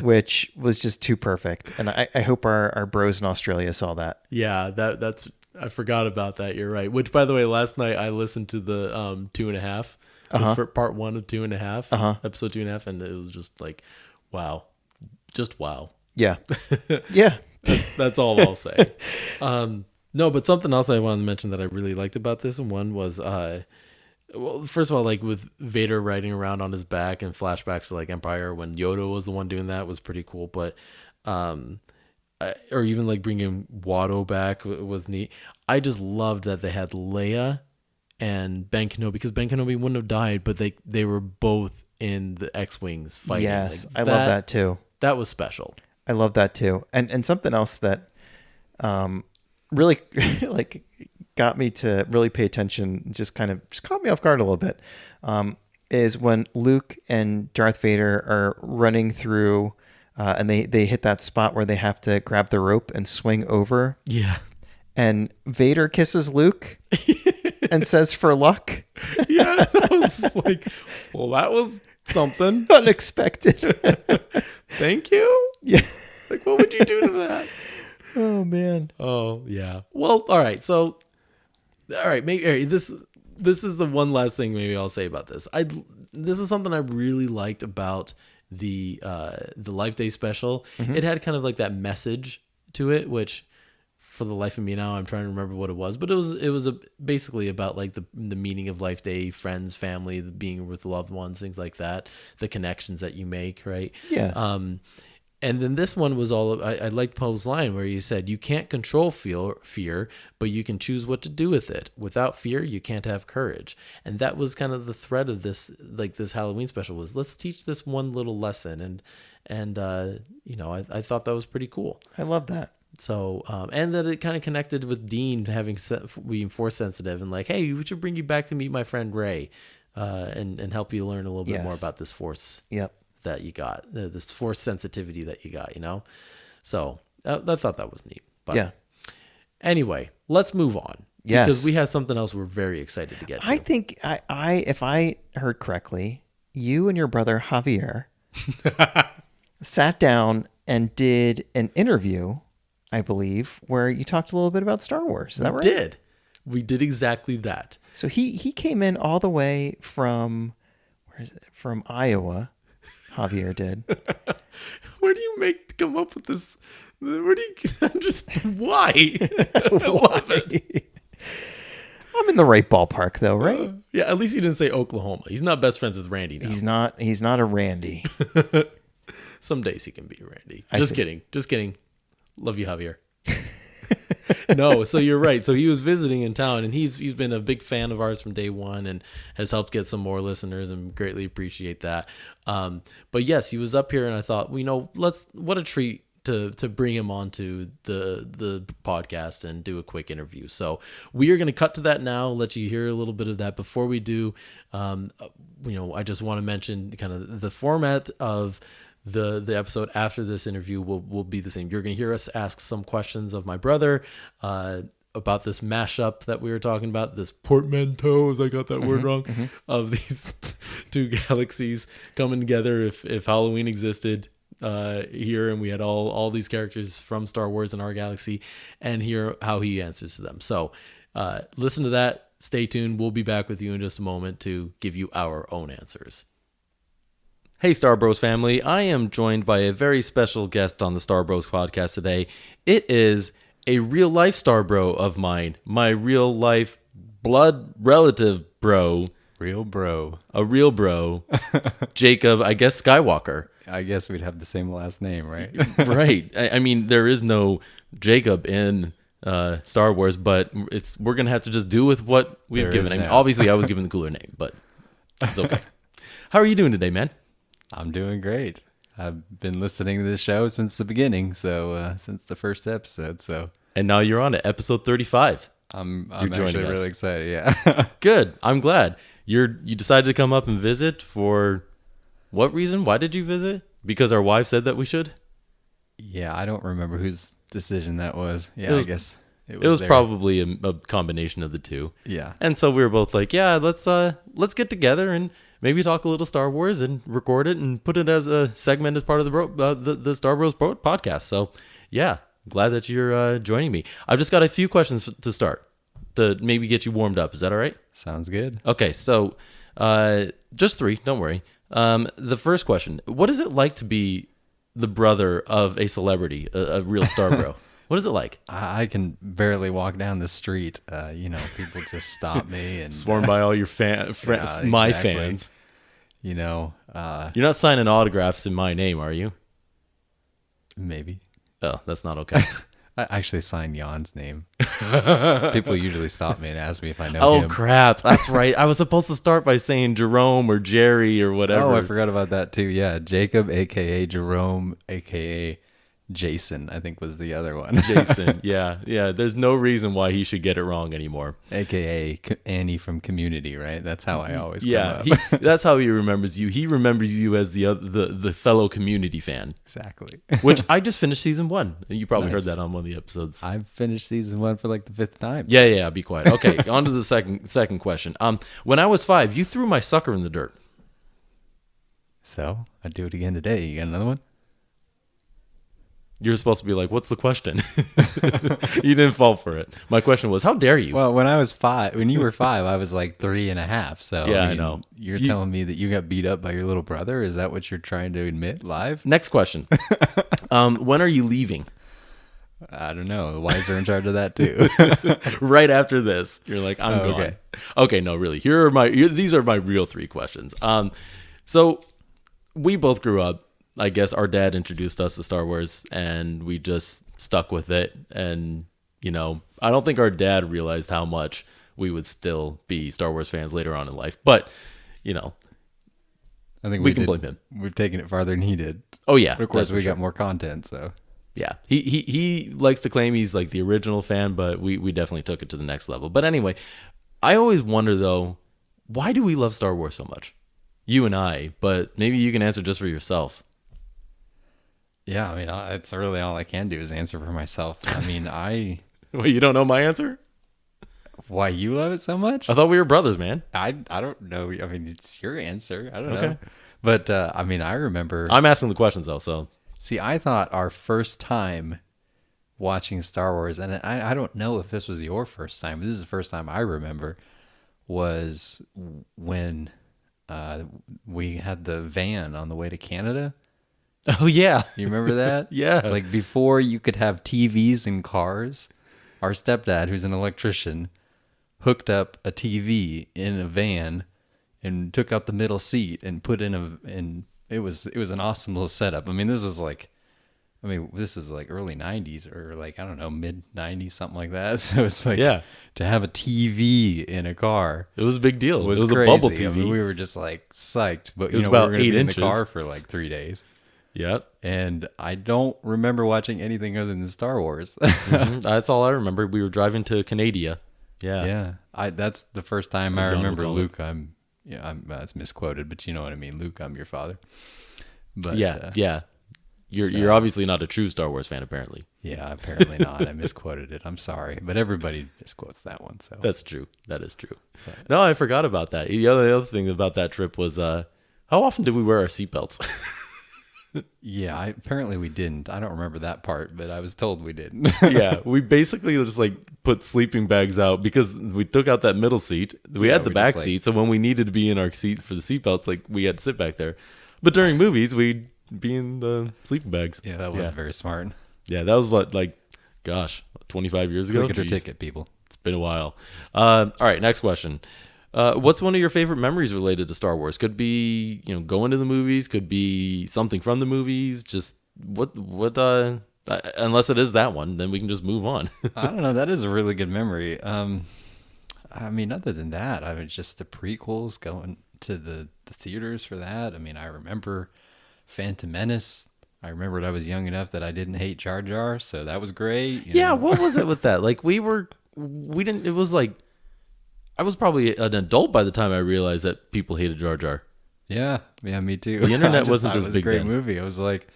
which was just too perfect. And I hope our bros in Australia saw that.
Yeah, that's I forgot about that. You're right. Which, by the way, last night I listened to the 2.5, for part 1 of 2.5, episode 2.5, and it was just like, wow, just wow.
Yeah, yeah.
That's all I'll say. No, but something else I wanted to mention that I really liked about this one was. Well, first of all, like with Vader riding around on his back and flashbacks to like Empire when Yoda was the one doing that was pretty cool. But, or even like bringing Watto back was neat. I just loved that they had Leia and Ben Kenobi because Ben Kenobi wouldn't have died, but they were both in the X-Wings fighting.
Yes, like, I love that too.
That was special.
I love that too. And something else that really like got me to really pay attention, just caught me off guard a little bit, is when Luke and Darth Vader are running through and they hit that spot where they have to grab the rope and swing over.
Yeah.
And Vader kisses Luke and says, "For luck."
Yeah. That was like, well, that was something.
Unexpected.
Thank you.
Yeah.
Like, what would you do to that?
Oh, man.
Oh, yeah. Well, all right. So, all right. Maybe this is the one last thing maybe I'll say about this. This is something I really liked about the Life Day special. It had kind of like that message to it, which for the life of me now, I'm trying to remember what it was. But it was basically about like the meaning of Life Day, friends, family, being with loved ones, things like that, the connections that you make, right?
Yeah.
And then this one was all, I liked Poe's line where he said, you can't control fear, but you can choose what to do with it. Without fear, you can't have courage. And that was kind of the thread of this, like this Halloween special was, let's teach this one little lesson. And I thought that was pretty cool.
I love that.
So, and that it kind of connected with Dean being force sensitive and like, hey, we should bring you back to meet my friend Ray, and help you learn a little bit more about this force that you got, this force sensitivity that you got, So I thought that was neat. But anyway, let's move on.
Yes.
Because we have something else we're very excited to get to.
I think if I heard correctly, you and your brother Javier sat down and did an interview, I believe, where you talked a little bit about Star Wars. Is that right?
We did exactly that. So
he came in all the way from, where is it? From Iowa. Javier did.
Where do you come up with this? Where do you understand why?
Why? I'm in the right ballpark though, right?
Yeah, at least he didn't say Oklahoma. He's not best friends with Randy now.
He's not a Randy.
Some days he can be a Randy. Just kidding. Love you, Javier. No, so you're right. So he was visiting in town, and he's been a big fan of ours from day one, and has helped get some more listeners, and greatly appreciate that. But yes, he was up here, and I thought, what a treat to bring him onto the podcast and do a quick interview. So we are going to cut to that now, let you hear a little bit of that. Before we do, I just want to mention kind of the format of the episode after this interview will be the same. You're going to hear us ask some questions of my brother about this mashup that we were talking about, this portmanteau, as I got that word wrong, of these two galaxies coming together. If Halloween existed here, and we had all these characters from Star Wars in our galaxy, and hear how he answers to them. So listen to that. Stay tuned. We'll be back with you in just a moment to give you our own answers. Hey, Star Bros family. I am joined by a very special guest on the Star Bros podcast today. It is a real life Star Bro of mine, my real life blood relative bro.
Real bro.
A real bro. Jacob, I guess Skywalker.
I guess we'd have the same last name, right?
Right. I mean, there is no Jacob in Star Wars, but we're going to have to just do with what we've given. I mean, obviously I was given the cooler name, but it's okay. How are you doing today, man?
I'm doing great. I've been listening to this show since the beginning, so since the first episode.
And now you're on it, episode 35.
I'm actually really excited. Yeah.
Good. I'm glad. You decided to come up and visit for what reason? Why did you visit? Because our wife said that we should?
Yeah, I don't remember whose decision that was. Yeah, I guess
it was probably a combination of the two.
Yeah.
And so we were both like, yeah, let's get together and maybe talk a little Star Wars and record it and put it as a segment as part of the Star Wars podcast. So yeah, glad that you're joining me. I've just got a few questions to start to maybe get you warmed up. Is that all right?
Sounds good.
Okay, so just 3. Don't worry. The first question: what is it like to be the brother of a celebrity, a real Star Bro? What is it like?
I can barely walk down the street. People just stop me and
swarmed by all your my fans.
You're
not signing autographs in my name, are you?
Maybe.
Oh, that's not okay.
I actually signed Jan's name. People usually stop me and ask me if I know him.
Oh, crap. That's right. I was supposed to start by saying Jerome or Jerry or whatever.
Oh, I forgot about that too. Yeah, Jacob, a.k.a. Jerome, a.k.a. Jason, I think was the other one.
Jason, yeah. There's no reason why he should get it wrong anymore.
AKA Annie from Community, right? That's how I always come up.
That's how he remembers you. He remembers you as the fellow Community fan.
Exactly.
Which I just finished season 1. You probably heard that on one of the episodes.
I've finished season 1 for like the 5th time.
Yeah. Be quiet. Okay, on to the second question. When I was 5, you threw my sucker in the dirt.
So I'd do it again today. You got another one?
You're supposed to be like, what's the question? You didn't fall for it. My question was, how dare you?
Well, when you were 5, I was like 3.5. So
yeah, I know.
You're telling me that you got beat up by your little brother? Is that what you're trying to admit live?
Next question. When are you leaving?
I don't know. The wives are in charge of that too.
Right after this, you're like, I'm gone.
Okay.
Okay, no, really. These are my real 3 questions. So we both grew up. I guess our dad introduced us to Star Wars and we just stuck with it. And, I don't think our dad realized how much we would still be Star Wars fans later on in life. But,
I think
we can blame him.
We've taken it farther than he did.
Oh, yeah.
But of course, we got more content, so.
Yeah, he likes to claim he's like the original fan, but we definitely took it to the next level. But anyway, I always wonder though, why do we love Star Wars so much? You and I, but maybe you can answer just for yourself.
Yeah, I mean, it's really all I can do is answer for myself. I mean,
Well, you don't know my answer?
Why you love it so much?
I thought we were brothers, man.
I don't know. I mean, it's your answer. I don't know. But I mean, I remember.
I'm asking the questions though, so.
See, I thought our first time watching Star Wars, and I don't know if this was your first time, but this is the first time I remember, was when we had the van on the way to Canada.
Oh, yeah.
You remember that?
Yeah.
Like before you could have TVs in cars, our stepdad, who's an electrician, hooked up a TV in a van and took out the middle seat and put it was an awesome little setup. I mean, this is like early 90s or like, I don't know, mid 90s, something like that. So it's like, to have a TV in a car.
It was a big deal.
It was
crazy.
A bubble TV. I mean, we were just like psyched, but
we were
going to be in
inches.
the car for like 3 days.
Yep.
And I don't remember watching anything other than Star Wars.
That's all I remember. We were driving to Canada. Yeah.
Yeah. That's the first time I remember Luke. That's misquoted, but you know what I mean. Luke, I'm your father. But
yeah. You're obviously not a true Star Wars fan, apparently.
Yeah, apparently not. I misquoted it. I'm sorry, but everybody misquotes that one. So
that's true. That is true. But, no, I forgot about that. The other thing about that trip was how often did we wear our seatbelts?
Yeah, apparently we didn't. I don't remember that part, but I was told we didn't.
Yeah, we basically just like put sleeping bags out because we took out that middle seat. We had the back seat, so when we needed to be in our seat for the seatbelts, like we had to sit back there. But during movies, we'd be in the sleeping bags.
Yeah, that was very smart.
Yeah, that was 25 years ago?
Look at your ticket, people.
It's been a while. All right, next question. What's one of your favorite memories related to Star Wars? Could be, going to the movies. Could be something from the movies. Just what? Unless it is that one, then we can just move on.
I don't know. That is a really good memory. I mean, other than that, I mean, just the prequels, going to the theaters for that. I mean, I remember Phantom Menace. I remembered I was young enough that I didn't hate Jar Jar, so that was great.
Yeah, what was it with that? Like we didn't. It was like. I was probably an adult by the time I realized that people hated Jar Jar.
Yeah, me too.
The internet wasn't just big. It was a great
movie. I was like,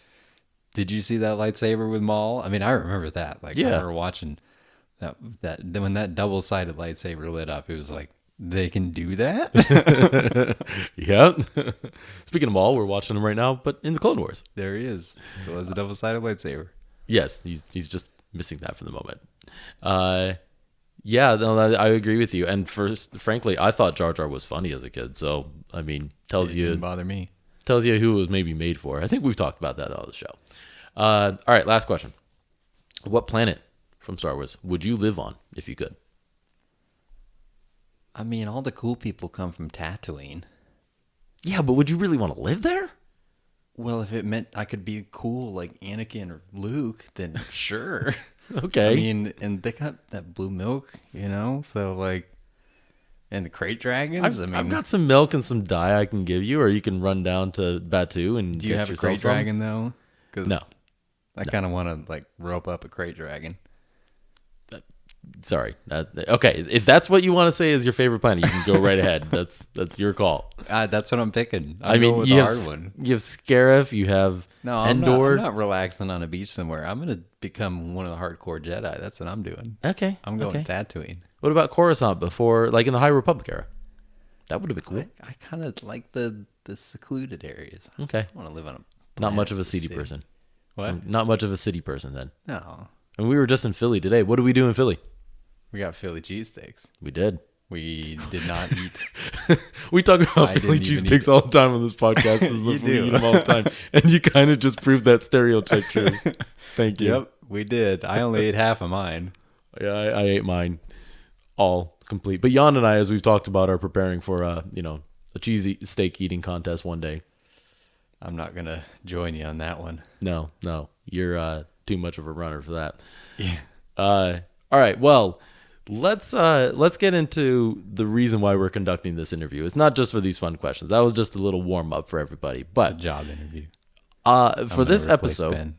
did you see that lightsaber with Maul? I mean, I remember that. Like, I remember watching that when that double-sided lightsaber lit up, it was like, they can do that?
Yeah. Speaking of Maul, we're watching him right now, but in the Clone Wars.
There he is. Still has the double-sided lightsaber.
Yes, he's just missing that for the moment. Yeah, no, I agree with you. And frankly, I thought Jar Jar was funny as a kid. So, I mean,
it didn't bother me.
Tells you who it was maybe made for. I think we've talked about that on the show. All right, last question. What planet from Star Wars would you live on if you could?
I mean, all the cool people come from Tatooine.
Yeah, but would you really want to live there?
Well, if it meant I could be cool like Anakin or Luke, then sure.
Okay.
I mean, and they got that blue milk, so like, and the crate dragons.
I've got some milk and some dye I can give you, or you can run down to Batuu and
do you have a crate dragon though?
No.
I kind of want to like rope up a crate dragon.
Sorry. Okay. If that's what you want to say is your favorite planet, you can go right ahead. That's your call.
That's what I'm picking.
You have Scarif. You have Endor.
I'm not relaxing on a beach somewhere. I'm going to become one of the hardcore Jedi. That's what I'm doing.
Okay.
I'm going Tatooine.
What about Coruscant before, like in the High Republic era? That would have been cool.
I kind of like the secluded areas.
Okay.
I want to live on a
Not much of a city person.
What?
Not much of a city person then.
No.
And we were just in Philly today. What do we do in Philly?
We got Philly cheesesteaks.
We did.
We did not eat.
We talk about Philly cheesesteaks all the time on this podcast. We eat them all the time. And you kind of just proved that stereotype true. Thank you.
Yep, we did. I only ate half of mine.
Yeah, I ate mine all complete. But Jan and I, as we've talked about, are preparing for a cheesy steak eating contest one day.
I'm not going to join you on that one.
No. You're too much of a runner for that.
Yeah.
All right. Well, let's get into the reason why we're conducting this interview. It's not just for these fun questions. That was just a little warm up for everybody. But
it's a job interview.
For this episode,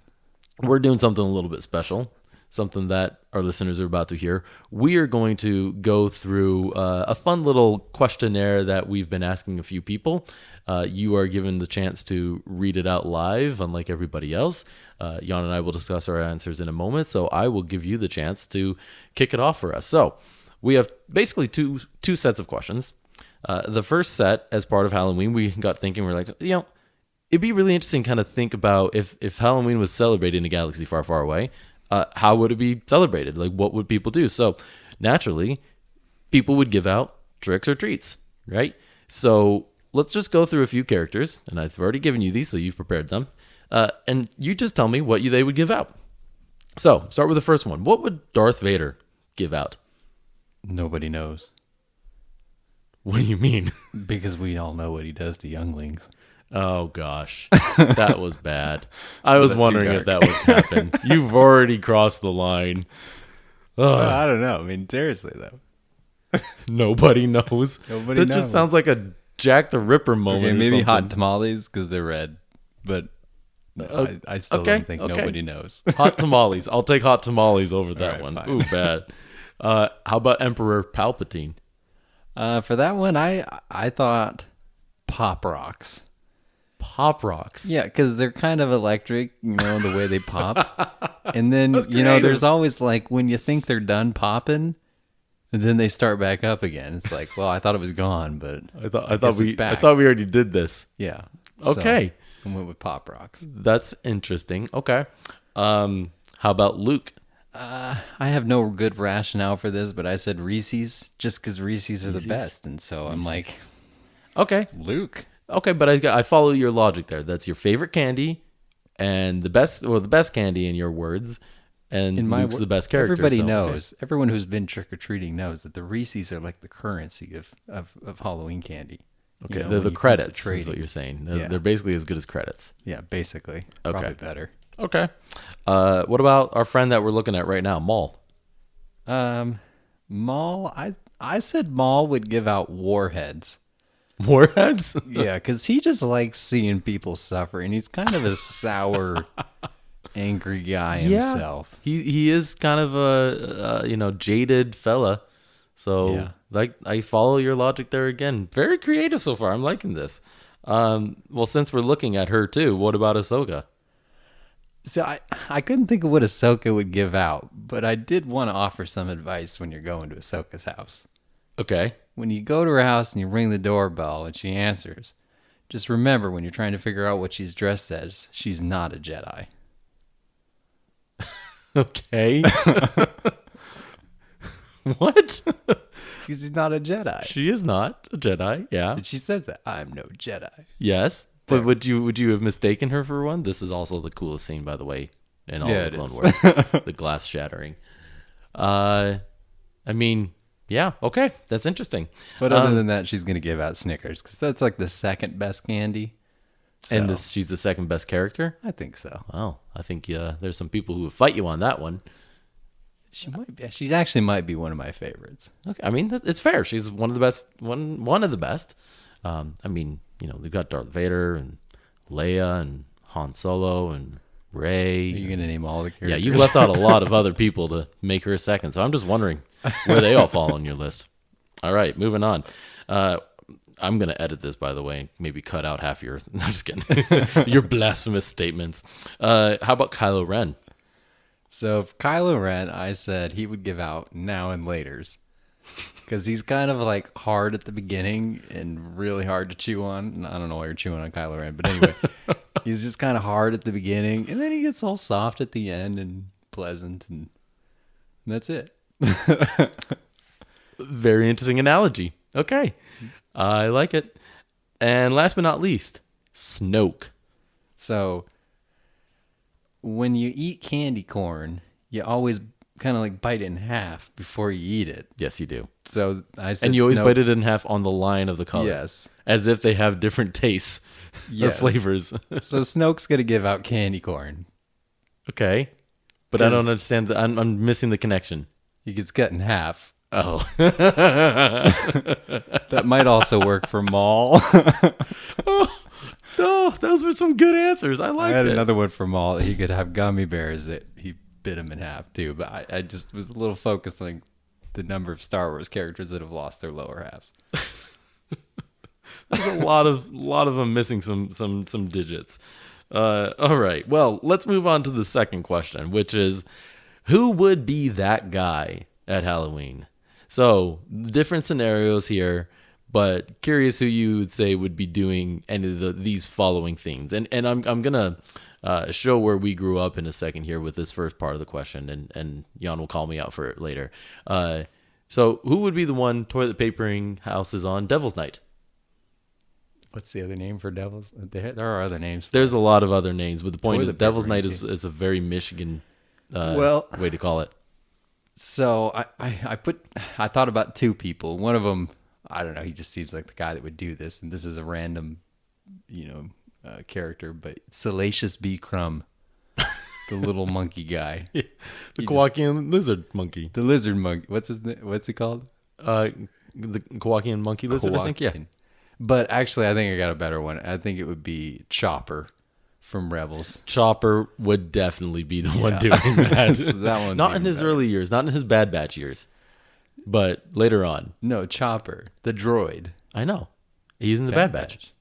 we're doing something a little bit special, something that our listeners are about to hear. We are going to go through a fun little questionnaire that we've been asking a few people. You are given the chance to read it out live, unlike everybody else. Jan and I will discuss our answers in a moment, so I will give you the chance to kick it off for us. So we have basically two sets of questions. The first set, as part of Halloween, we got thinking, we're like, it'd be really interesting to kind of think about if Halloween was celebrated in a galaxy far, far away, how would it be celebrated? Like, what would people do? So naturally, people would give out tricks or treats, right? So let's just go through a few characters, and I've already given you these, so you've prepared them. And you just tell me what they would give out. So start with the first one. What would Darth Vader give out?
Nobody knows.
What do you mean?
Because we all know what he does to younglings.
Oh, gosh. That was bad. I was wondering if that would happen. You've already crossed the line.
I don't know. I mean, seriously, though.
Nobody knows.
Nobody
that
knows.
just sounds like a Jack the Ripper moment.
Okay, maybe
or
hot
something.
tamales because they're red. But no, I still don't think nobody knows.
Hot tamales. I'll take hot tamales over that
right,
one.
fine.
Ooh, bad. How about Emperor Palpatine?
For that one, I thought Pop Rocks.
Pop Rocks.
Yeah, because they're kind of electric, the way they pop. And then, there's always like when you think they're done popping, and then they start back up again. It's like, well, I thought it was gone, but
I thought we already did this.
yeah.
Okay.
So I went with Pop Rocks.
That's interesting. Okay. How about Luke?
I have no good rationale for this, but I said Reese's just because Reese's are the best, and so I'm like,
Okay.
Luke.
Okay, but I follow your logic there. That's your favorite candy, and the best candy in your words, and Luke's the best character.
Everybody knows. Okay. Everyone who's been trick or treating knows that the Reese's are like the currency of Halloween candy.
Okay, they're the credits. Is what you're saying. They're basically as good as credits.
Yeah, basically.
Okay.
Probably better.
Okay. What about our friend that we're looking at right now, Maul?
Maul. I said Maul would give out warheads.
Warheads?
Yeah, because he just likes seeing people suffer, and he's kind of a sour, angry guy himself.
He is kind of a jaded fella. So I follow your logic there again. Very creative so far. I'm liking this. Well, since we're looking at her too, what about Ahsoka?
So I couldn't think of what Ahsoka would give out, but I did want to offer some advice when you're going to Ahsoka's house.
Okay.
When you go to her house and you ring the doorbell and she answers, just remember when you're trying to figure out what she's dressed as, she's not a Jedi.
Okay. What?
She's not a Jedi.
She is not a Jedi. Yeah.
And she says that I'm no Jedi.
Yes. But would you have mistaken her for one? This is also the coolest scene, by the way, in all of Clone Wars. The glass shattering. I mean, yeah, okay, that's interesting.
But other than that, she's gonna give out Snickers because that's like the second best candy. So,
and she's the second best character.
I think so.
Wow, I think there's some people who would fight you on that one.
She might be. She actually might be one of my favorites.
Okay, I mean it's fair. She's one of the best. One of the best. I mean, they've got Darth Vader and Leia and Han Solo and Rey.
Are you gonna name all the characters?
Yeah, you left out a lot of other people to make her second. So I'm just wondering where they all fall on your list. All right, moving on. I'm gonna edit this, by the way. Maybe cut out half your. No, I'm just kidding. Your blasphemous statements. How about Kylo Ren?
So for Kylo Ren, I said he would give out now and laters. Because he's kind of like hard at the beginning and really hard to chew on. I don't know why you're chewing on Kylo Ren, but anyway, he's just kind of hard at the beginning, and then he gets all soft at the end and pleasant, and that's it.
Very interesting analogy. Okay, I like it. And last but not least, Snoke.
So when you eat candy corn, you always kind of like bite it in half before you eat it.
Yes, you do.
So I said,
and you always bite it in half on the line of the color.
Yes,
as if they have different tastes or flavors.
So Snoke's gonna give out candy corn.
Okay, but I don't understand. I'm missing the connection.
He gets cut in half.
Oh,
that might also work for Maul.
Oh, those were some good answers. I liked
I had
it.
another one from Maul. He could have gummy bears that he bit him in half too. But I just was a little focused on the number of Star Wars characters that have lost their lower halves.
There's a lot of them missing some digits. All right. Well, let's move on to the second question, which is, who would be that guy at Halloween? So different scenarios here, but curious who you would say would be doing any of these following things. And I'm gonna show where we grew up in a second here with this first part of the question, and Jan will call me out for it later. So who would be the one toilet papering houses on Devil's Night?
What's the other name for devils? There are other names.
There's a lot of other names, but the point is
Toilet
Devil's
papering,
Night is a very Michigan
Well-
way to call it.
So I thought about two people. One of them, I don't know. He just seems like the guy that would do this, and this is a random, character. But Salacious B. Crumb, the little monkey guy,
The Kowakian lizard monkey.
the lizard monkey. What's it called?
The Kowakian monkey lizard, I think. Yeah.
Kowakian. But actually, I think I got a better one. I think it would be Chopper from Rebels.
Chopper would definitely be the one doing that.
So that one's
Not in
even
his
better.
early years, not in his Bad Batch years, but later on.
No, Chopper, the droid.
I know. He's in the Bad Batch.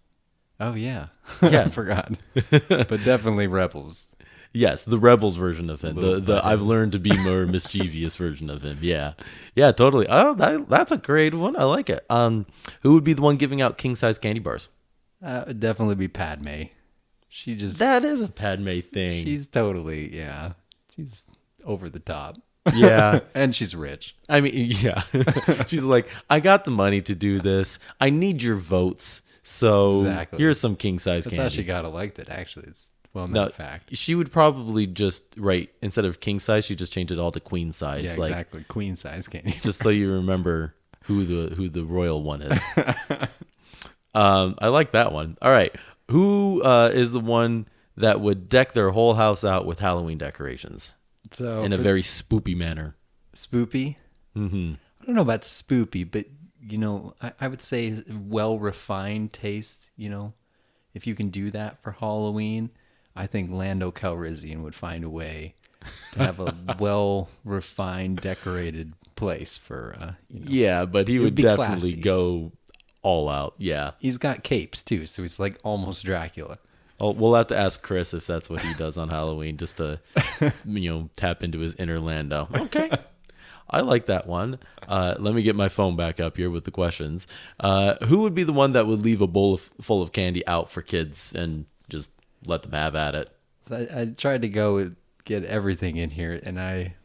Oh yeah,
Yeah.
I forgot. But definitely Rebels.
Yes, the Rebels version of him.
Little
The I've learned to be more mischievous version of him. Yeah. Yeah, totally. Oh, that's a great one. I like it. Who would be the one giving out king-size candy bars?
It'd definitely be Padme. She just
That is a Padme thing.
she's totally she's over the top.
Yeah.
And she's rich.
I mean, yeah. She's like, I got the money to do this. I need your votes. So
Exactly.
here's some king-size
That's
candy.
how she got elected. Actually, it's well-known
No,
fact.
she would probably just, instead of king size, she just changed it all to queen size.
Yeah,
like,
exactly. Queen size candy.
just so you remember who the royal one is. I like that one. All right. Who is the one that would deck their whole house out with Halloween decorations
So
in a
for
very spoopy manner?
spoopy.
Mm-hmm.
I don't know about spoopy, but I would say well-refined taste. If you can do that for Halloween, I think Lando Calrissian would find a way to have a well-refined, decorated place for.
Yeah, but he
It
would
would be
definitely
classy.
go all out. Yeah.
He's got capes too, so he's like almost Dracula.
Oh, we'll have to ask Chris if that's what he does on Halloween, just to, tap into his inner Lando. Okay. I like that one. Let me get my phone back up here with the questions. Who would be the one that would leave a bowl full of candy out for kids and just let them have at it?
So I tried to get everything in here, and I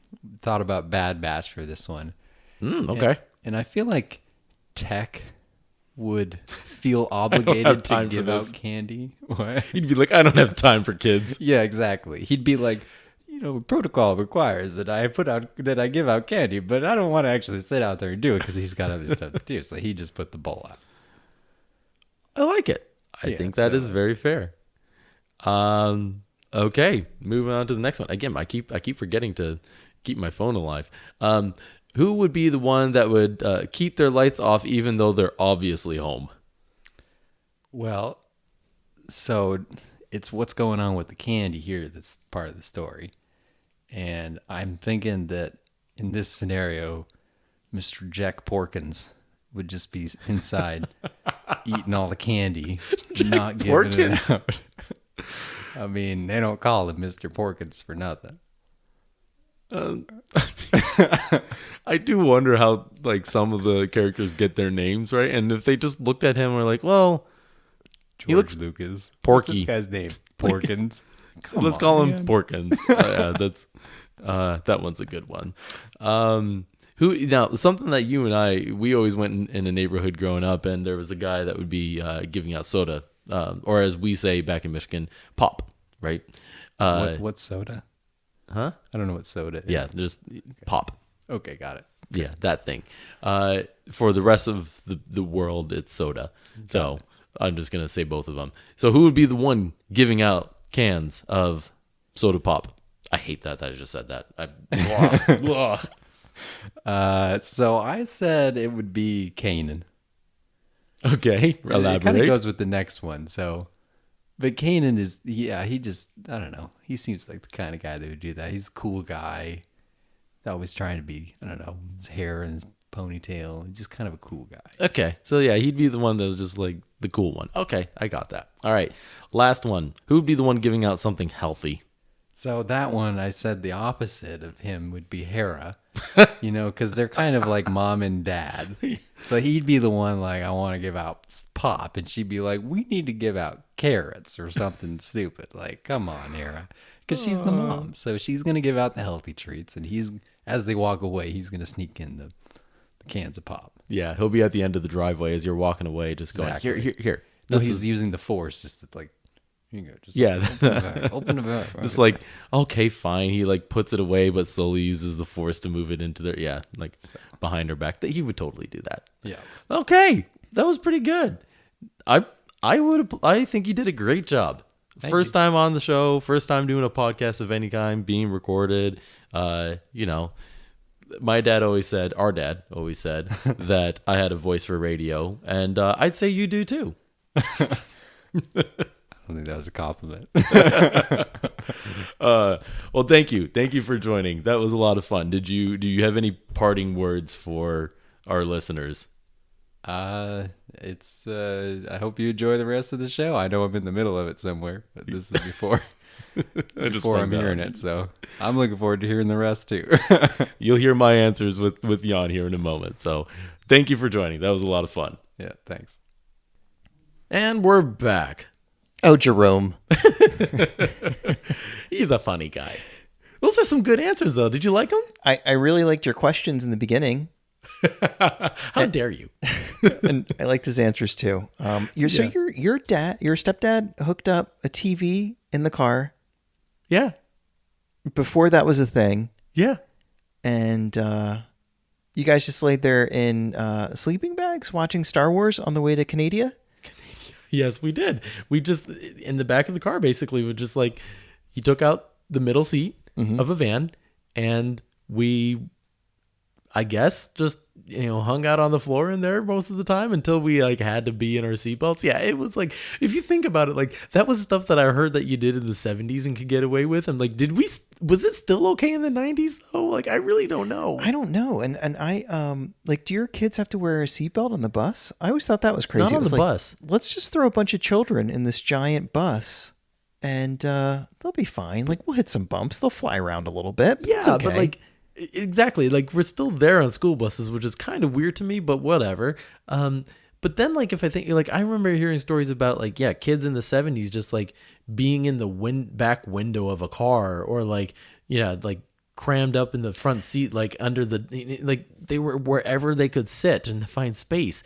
thought about Bad Batch for this one.
Okay.
And I feel like Tech would feel obligated to
time for
give
this.
out candy. What?
He'd be like, I don't have time for kids.
Yeah, exactly. He'd be like, protocol requires that I give out candy, but I don't want to actually sit out there and do it because he's got other stuff to do. So he just put the bowl out.
I like it. I
Yeah,
think that
so-
is very fair. Okay, moving on to the next one. Again, I keep forgetting to keep my phone alive. Who would be the one that would keep their lights off even though they're obviously home?
Well, so it's what's going on with the candy here that's part of the story. And I'm thinking that in this scenario, Mr. Jack Porkins would just be inside eating all the candy, not giving it out. I mean, they don't call him Mr. Porkins for nothing.
I do wonder how some of the characters get their names right, and if they just looked at him and were like, well,
George
he looks
Lucas.
porky.
What's this guy's name? Porkins.
let's call him Porkins. Yeah, that's that one's a good one. Who now? Something that you and we always went in a neighborhood growing up, and there was a guy that would be giving out soda, or as we say back in Michigan, pop. Right?
What soda?
Huh?
I don't know what soda is.
Yeah, just pop.
Okay, got it.
Yeah, that thing. For the rest of the world, it's soda. So I'm just gonna say both of them. So who would be the one giving out cans of soda pop? I hate that I just said that.
So I said it would be Kanan.
Okay,
It kind of
elaborate.
goes with the next one. So But Kanan is, he just, I don't know. He seems like the kind of guy that would do that. He's a cool guy. Always trying to be, I don't know, his hair and his ponytail. Just kind of a cool guy.
Okay. So, yeah, he'd be the one that was just like the cool one. Okay. I got that. All right. Last one. Who would be the one giving out something healthy?
So that one, I said the opposite of him would be Hera, because they're kind of like mom and dad. So he'd be the one like, I want to give out pop. And she'd be like, we need to give out carrots or something stupid. Like, come on, Hera. Because she's the mom. So she's going to give out the healthy treats. And as they walk away, he's going to sneak in the cans of pop.
Yeah. He'll be at the end of the driveway as you're walking away, just going, here.
No, he's using the force just to like, you go, just open the bag.
Just like, okay, fine. He like puts it away, but slowly uses the force to move it into their, behind her back. He would totally do that.
Yeah.
Okay. That was pretty good. I think you did a great job. First time on the show, first time doing a podcast of any kind, being recorded. My dad always said, our dad always said that I had a voice for radio, and I'd say you do too.
I don't think that was a compliment.
Well, thank you. Thank you for joining. That was a lot of fun. Do you have any parting words for our listeners?
I hope you enjoy the rest of the show. I know I'm in the middle of it somewhere, but this is before I'm hearing it. So I'm looking forward to hearing the rest too.
You'll hear my answers with Jan here in a moment. So thank you for joining. That was a lot of fun.
Yeah, thanks.
And we're back.
Oh, Jerome.
He's a funny guy. Those are some good answers, though. Did you like them?
I really liked your questions in the beginning.
How dare you?
And I liked his answers too. Your stepdad hooked up a TV in the car.
Yeah.
Before that was a thing.
Yeah.
And you guys just laid there in sleeping bags watching Star Wars on the way to Canada?
Yes, we did. We just, in the back of the car, basically, would just like, he took out the middle seat of a van, and we, I guess, just, hung out on the floor in there most of the time until we like had to be in our seatbelts. Yeah, it was like, if you think about it, like that was stuff that I heard that you did in the 70s and could get away with. And like, was it still okay in the 90s though? Like, I really don't know.
I don't know. And I, do your kids have to wear a seatbelt on the bus? I always thought that was crazy.
Not on the bus.
Let's just throw a bunch of children in this giant bus and they'll be fine. Like, we'll hit some bumps. They'll fly around a little bit. But it's okay.
But like, exactly. Like, we're still there on school buses, which is kind of weird to me, but whatever. But then, like, if I think, like, I remember hearing stories about, like, kids in the 70s just, like, being in the back window of a car or, like, like, crammed up in the front seat, like, under the, like, they were wherever they could sit and find space.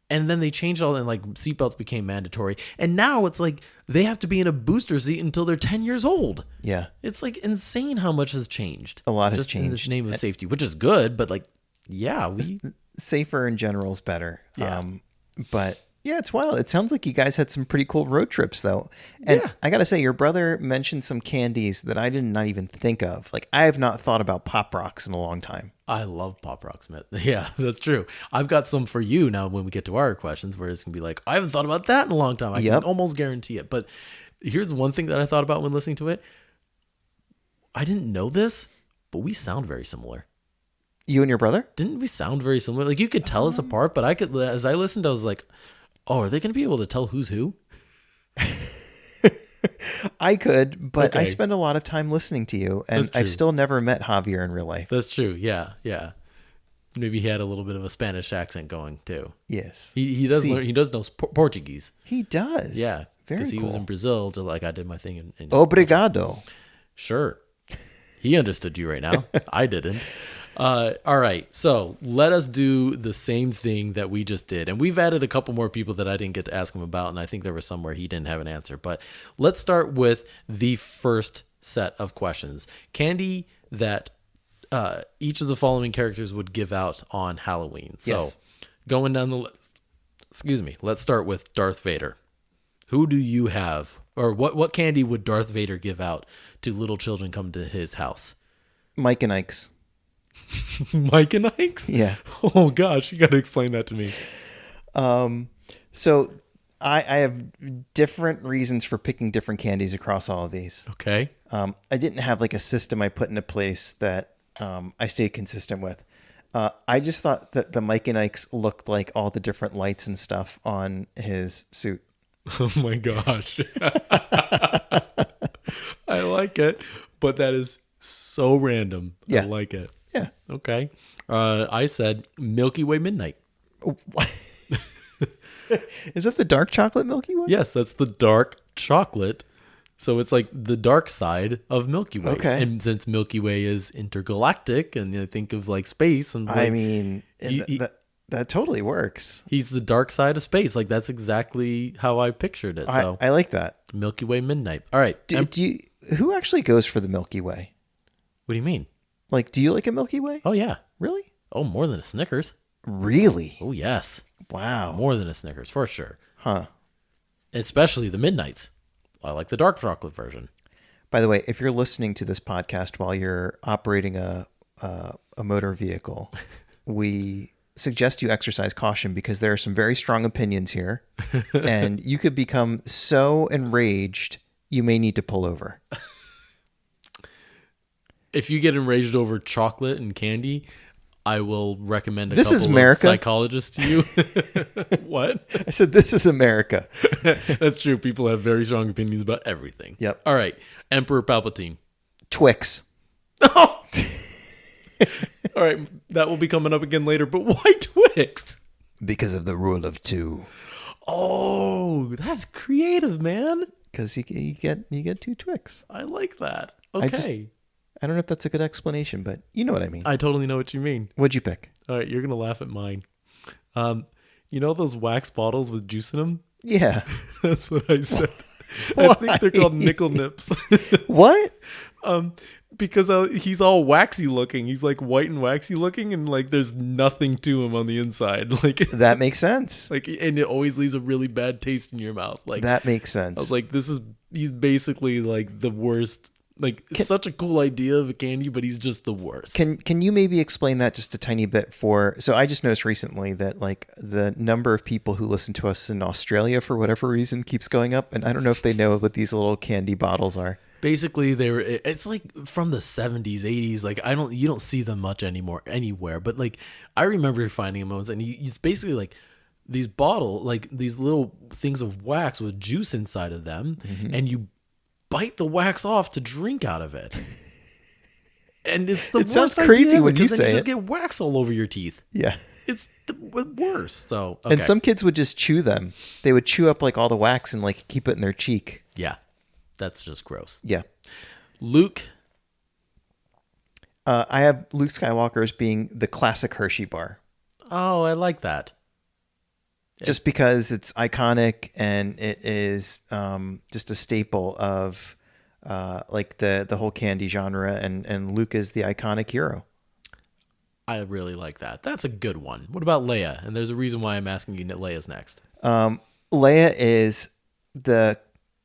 And then they changed all, and, like, seatbelts became mandatory. And now it's, like, they have to be in a booster seat until they're 10 years old.
Yeah.
It's, like, insane how much has changed.
A lot has changed.
In the name of safety, which is good, but, like,
safer in general is better.
Yeah.
But yeah, it's wild. It sounds like you guys had some pretty cool road trips though. And I got to say, your brother mentioned some candies that I did not even think of. Like, I have not thought about Pop Rocks in a long time.
I love Pop Rocks, man. Yeah, that's true. I've got some for you now when we get to our questions where it's going to be like, I haven't thought about that in a long time. I can almost guarantee it. But here's one thing that I thought about when listening to it. I didn't know this, but we sound very similar.
You and your brother?
Didn't we sound very similar? Like, you could tell us apart, but I could, as I listened, I was like, oh, are they going to be able to tell who's who?
I could, but I spend a lot of time listening to you, and I've still never met Javier in real life.
That's true. Yeah. Yeah. Maybe he had a little bit of a Spanish accent going too.
Yes.
He does learn, he does know Portuguese.
He does.
Yeah.
Very cool.
Because he was in Brazil, just like I did my thing in
Obrigado.
Sure. He understood you right now. I didn't. All right. So let us do the same thing that we just did. And we've added a couple more people that I didn't get to ask him about. And I think there was somewhere he didn't have an answer. But let's start with the first set of questions. Candy that each of the following characters would give out on Halloween. So going down the list, let's start with Darth Vader. Who do you have? Or what candy would Darth Vader give out to little children come to his house?
Mike and Ike's.
Mike and Ike's?
Yeah.
Oh gosh, you got to explain that to me.
So I have different reasons for picking different candies across all of these.
Okay.
I didn't have like a system I put into place that I stayed consistent with. I just thought that the Mike and Ike's looked like all the different lights and stuff on his suit.
Oh my gosh. I like it, but that is so random.
Yeah.
I like it.
Yeah.
Okay. I said Milky Way Midnight.
What? Is that the dark chocolate Milky Way?
Yes, that's the dark chocolate. So it's like the dark side of Milky Way.
Okay.
And since Milky Way is intergalactic, and I think of like space, and like,
I mean, that totally works.
he's the dark side of space. Like that's exactly how I pictured it. So
I like that.
Milky Way Midnight. All right.
Who actually goes for the Milky Way?
What do you mean?
Like, do you like a Milky Way?
Oh yeah.
Really?
Oh, more than a Snickers.
Really?
Oh yes.
Wow.
More than a Snickers for sure.
Huh.
Especially the Midnights. I like the dark chocolate version.
By the way, if you're listening to this podcast while you're operating a motor vehicle, we suggest you exercise caution because there are some very strong opinions here, and you could become so enraged you may need to pull over.
If you get enraged over chocolate and candy, I will recommend a
This is
couple
America.
of psychologists to you. What?
I said, this is America.
That's true. People have very strong opinions about everything.
Yep.
All right. Emperor Palpatine.
Twix.
All right. That will be coming up again later, but why Twix?
Because of the rule of two.
Oh, that's creative, man.
Because you get 2 Twix.
I like that. Okay.
I don't know if that's a good explanation, but you know what I mean.
I totally know what you mean.
What'd you pick?
All right. You're going to laugh at mine. You know those wax bottles with juice in them?
Yeah.
That's what I said. I think they're called nickel nips.
What?
Because he's all waxy looking. He's like white and waxy looking, and like there's nothing to him on the inside. Like
That makes sense.
like, and it always leaves a really bad taste in your mouth. Like
That makes sense.
I was like, he's basically like the worst. Like it's such a cool idea of a candy, but he's just the worst.
Can you maybe explain that just a tiny bit so I just noticed recently that like the number of people who listen to us in Australia for whatever reason keeps going up, and I don't know if they know what these little candy bottles are.
Basically, it's like from the 70s, 80s. Like you don't see them much anymore anywhere. But like I remember finding them once, and it's basically like these like these little things of wax with juice inside of them, and you bite the wax off to drink out of it. And it's the
It
worst
sounds
idea
crazy when
because
you
then
say
you just
it.
get wax all over your teeth.
Yeah.
It's the worst. So okay.
And some kids would just chew them. They would chew up like all the wax and like keep it in their cheek.
Yeah, that's just gross.
Yeah.
Luke.
I have Luke Skywalker as being the classic Hershey bar.
Oh, I like that.
Just because it's iconic and it is just a staple of like the whole candy genre, and Luke is the iconic hero.
I really like that. That's a good one. What about Leia? And there's a reason why I'm asking you Leia's next.
Leia is the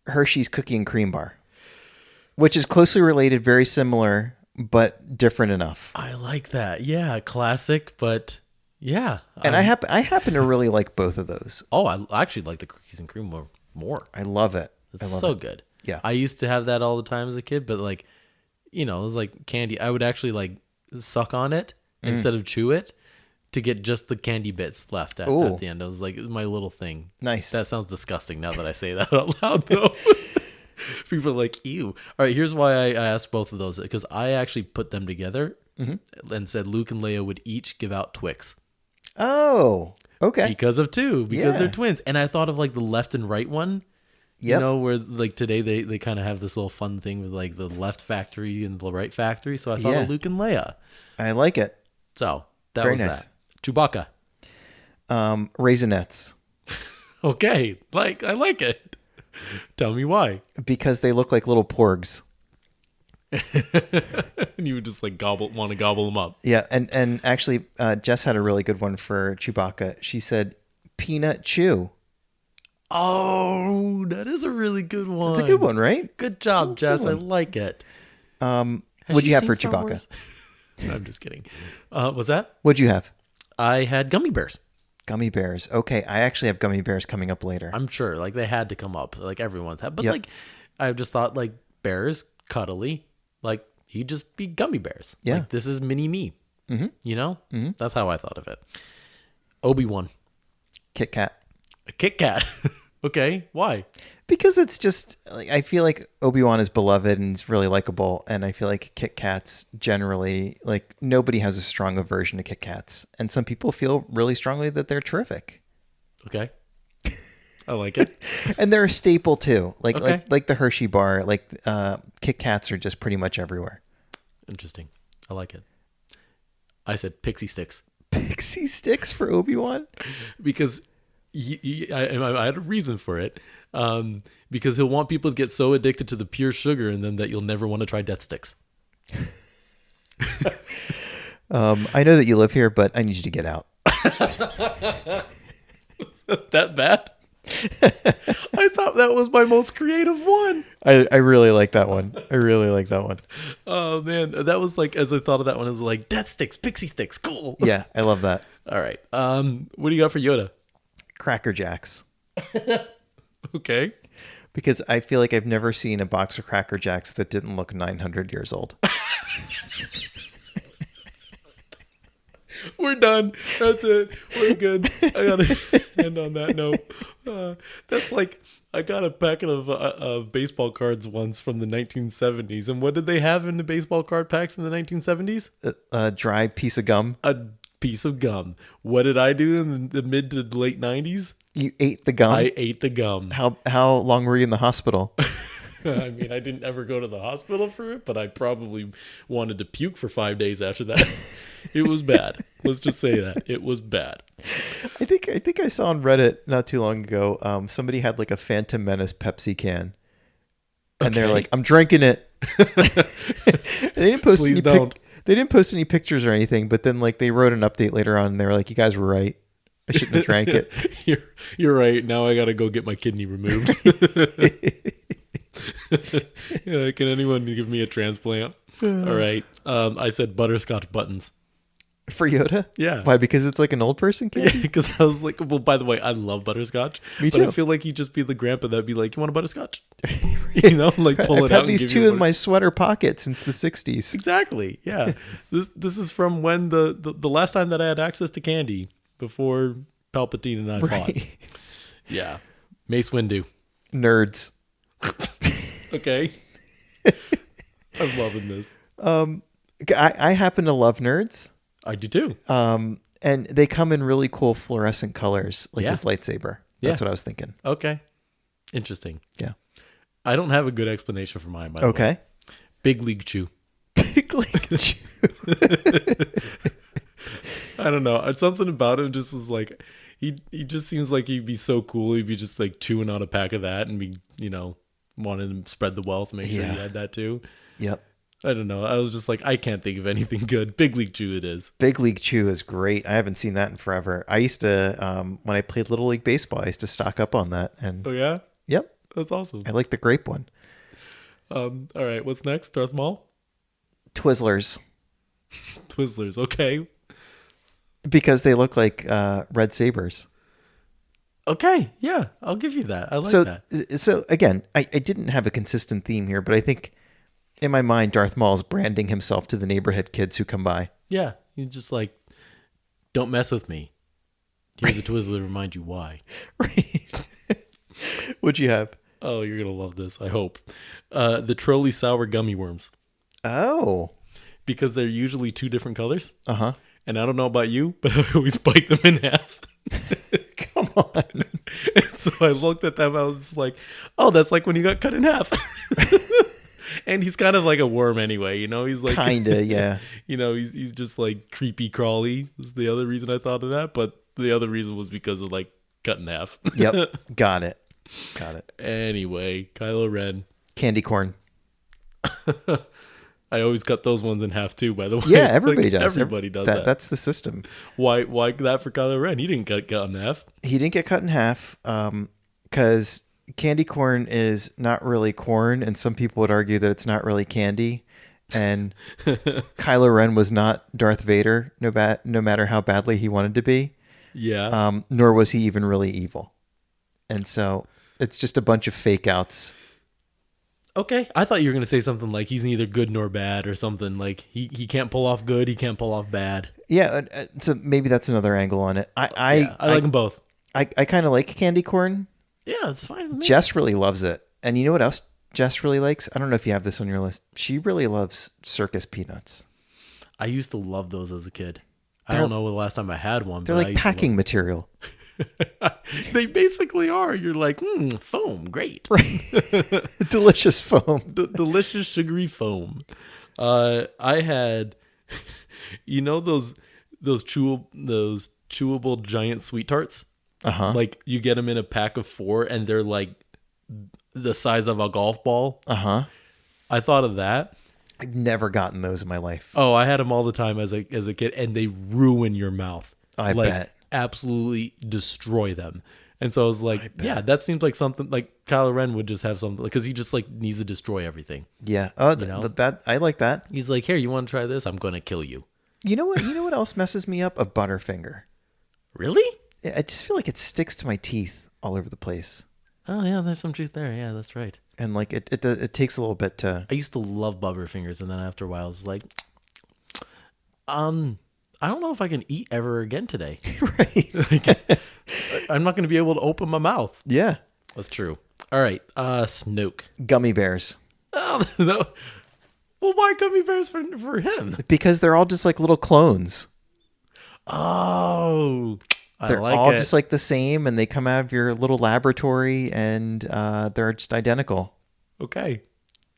Hershey's cookie and cream bar, which is closely related, very similar, but different enough.
I like that. Yeah, classic, but yeah.
And I happen to really like both of those.
Oh, I actually like the cookies and cream more.
I love it.
It's so good.
Yeah.
I used to have that all the time as a kid, but like, it was like candy. I would actually like suck on it instead of chew it to get just the candy bits left at the end. It was like my little thing.
Nice.
That sounds disgusting now that I say that out loud, though. People are like, ew. All right, here's why I asked both of those. Because I actually put them together and said Luke and Leia would each give out Twix.
Oh, okay.
Because they're twins. And I thought of like the left and right one.
Yep.
Where like today they kind of have this little fun thing with like the left factory and the right factory. So I thought of Luke and Leia.
I like it.
So that
Very
was
nice.
that. Chewbacca.
Raisinets.
Okay. I like it. Tell me why.
Because they look like little porgs.
And you would just like want to gobble them up.
Yeah, and actually, Jess had a really good one for Chewbacca. She said, "Peanut chew."
Oh, that is a really good one.
That's a good one, right?
Good job, Jess. I like it.
What'd you have for
Star
Chewbacca?
Wars? No, I'm just kidding. What's that?
What'd you have?
I had gummy bears.
Gummy bears. Okay, I actually have gummy bears coming up later.
I'm sure, like they had to come up, like everyone's had, but
Yep.
like I just thought like bears, cuddly, like he'd just be gummy bears.
Yeah.
Like this is mini me.
Mm-hmm.
You know,
Mm-hmm.
that's how I thought of it. Obi-Wan,
Kit Kat.
a Kit Kat. Okay, why?
Because it's just, like, I feel like Obi-Wan is beloved and is really likable, and I feel like Kit Kats generally, like, nobody has a strong aversion to Kit Kats, and some people feel really strongly that they're terrific.
Okay, I like it.
And they're a staple too,
Okay.
like the Hershey bar, like Kit Kats are just pretty much everywhere.
Interesting. I like it. I said pixie sticks
Pixie sticks for Obi-Wan?
because I had a reason for it. Because he'll want people to get so addicted to the pure sugar in them that you'll never want to try death sticks.
I know that you live here, but I need you to get out.
That bad? I thought that was my most creative one.
I really like that one. I really like that one.
Oh man, that was like, as I thought of that one, it was like death sticks, pixie sticks, cool.
Yeah, I love that.
All right. What do you got for Yoda?
Cracker Jacks.
Okay.
Because I feel like I've never seen a box of Cracker Jacks that didn't look 900 years old.
We're done. That's it. We're good. I gotta end on that note. That's like, I got a packet of baseball cards once from the 1970s. And what did they have in the baseball card packs in the 1970s?
A dry piece of gum.
A piece of gum. What did I do in the mid to late 90s?
You ate the gum?
I ate the gum.
How long were you in the hospital?
I mean, I didn't ever go to the hospital for it, but I probably wanted to puke for 5 days after that. It was bad. Let's just say that. It was bad.
I think I saw on Reddit not too long ago, somebody had like a Phantom Menace Pepsi can. And they're
Okay.
like, I'm drinking it. They didn't post
Please
any
don't.
they didn't post any pictures or anything, but then like they wrote an update later on and they were like, you guys were right. I shouldn't have drank it.
You're right. Now I got to go get my kidney removed. Yeah, can anyone give me a transplant? All right. I said butterscotch buttons.
For Yoda?
Yeah.
Why? Because it's like an old person candy?
Because I was like, well, by the way, I love butterscotch.
Me
But I
too.
feel like he'd just be the grandpa that'd be like, you want a butterscotch? You know, like pull
I've
it out.
had these
and give
two
you
in my sweater pocket since the 60s.
Exactly. Yeah. This is from when the last time that I had access to candy before Palpatine and I fought.
Right.
Yeah. Mace Windu.
Nerds.
Okay. I'm loving this.
I happen to love nerds.
I do too.
And they come in really cool fluorescent colors, like
Yeah.
his lightsaber.
Yeah.
That's what I was thinking.
Okay. Interesting.
Yeah.
I don't have a good explanation for mine, by the way.
Okay.
Big League Chew.
Big League Chew.
I don't know. It's something about him just was like, he just seems like he'd be so cool. He'd be just like chewing on a pack of that and be, wanting to spread the wealth, make sure he
Yeah.
had that too.
Yep.
I don't know. I was just like, I can't think of anything good. Big League Chew it is.
Big League Chew is great. I haven't seen that in forever. I used to, when I played Little League Baseball, I used to stock up on that. And
Oh yeah?
yep,
That's awesome.
I like the grape one.
All right, what's next? Darth Maul?
Twizzlers.
Twizzlers, okay.
Because they look like red sabers.
Okay, yeah, I'll give you that. I like that.
So again, I didn't have a consistent theme here, but I think in my mind, Darth Maul is branding himself to the neighborhood kids who come by.
Yeah, he's just like, don't mess with me. Here's a Twizzler to remind you why.
Right. What'd you have?
Oh, you're going to love this, I hope. The Trolley Sour Gummy Worms.
Oh.
Because they're usually two different colors.
Uh-huh.
And I don't know about you, but I always bite them in half.
Come on.
And so I looked at them, I was just like, oh, that's like when you got cut in half. And he's kind of like a worm anyway, He's like
Kinda, yeah.
He's just like creepy crawly. Is the other reason I thought of that, but the other reason was because of like cut in half.
Yep. Got it.
Anyway, Kylo Ren.
Candy corn.
I always cut those ones in half too, by the way.
Yeah, everybody does.
Everybody does that.
That's the system.
Why that for Kylo Ren? He didn't get cut in half.
He didn't get cut in half because candy corn is not really corn, and some people would argue that it's not really candy. And Kylo Ren was not Darth Vader, no matter how badly he wanted to be.
Yeah.
Nor was he even really evil. And so it's just a bunch of fake outs.
Okay. I thought you were going to say something like he's neither good nor bad or something like he can't pull off good. He can't pull off bad.
Yeah. So maybe that's another angle on it.
I like them both.
I kind of like candy corn.
Yeah, it's fine with me.
Jess really loves it. And you know what else Jess really likes? I don't know if you have this on your list. She really loves circus peanuts.
I used to love those as a kid. I don't know the last time I had one.
They're like packing material.
They basically are. You're like, foam, great.
Right. Delicious foam.
Delicious sugary foam. I had, those chewable giant sweet tarts.
Uh-huh.
Like you get them in a pack of 4 and they're like the size of a golf ball.
Uh-huh.
I thought of that.
I've never gotten those in my life.
Oh, I had them all the time as a kid, and they ruin your mouth.
I bet.
Absolutely destroy them. And so I was like, yeah, that seems like something like Kylo Ren would just have something, because he just like needs to destroy everything.
Yeah. Oh, but that I like that.
He's like, here, you want to try this? I'm going to kill you.
You know what? You know what else messes me up? A Butterfinger.
Really?
I just feel like it sticks to my teeth all over the place.
Oh yeah, there's some truth there. Yeah, that's right.
And like it takes a little bit to.
I used to love Butterfingers, and then after a while, I was like, I don't know if I can eat ever again today.
Right.
I'm not going to be able to open my mouth.
Yeah,
that's true. All right, Snoke.
Gummy bears.
Oh no. Well, why gummy bears for him?
Because they're all just like little clones.
Oh.
They're all just like the same, and they come out of your little laboratory, and they're just identical.
Okay,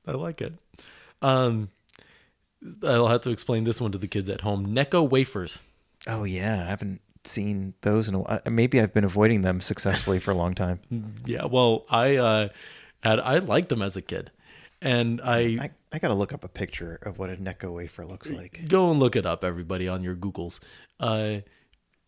I like it. I'll have to explain this one to the kids at home. Necco Wafers.
Oh yeah, I haven't seen those in a while. Maybe I've been avoiding them successfully for a long time.
Yeah, well, I liked them as a kid, and I
gotta look up a picture of what a Necco wafer looks like.
Go and look it up, everybody, on your Googles.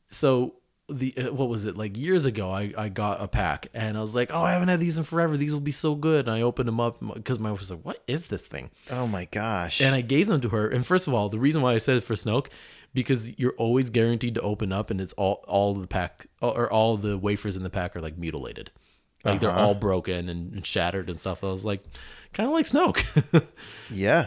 So. What was it, like years ago I got a pack and I was like, oh, I haven't had these in forever, these will be so good, and I opened them up because my wife was like, what is this thing?
Oh my gosh.
And I gave them to her, and first of all, the reason why I said it for Snoke, because you're always guaranteed to open up and it's all the pack, or all the wafers in the pack are like mutilated, like they're all broken and shattered and stuff. I was like, kind of like Snoke.
Yeah.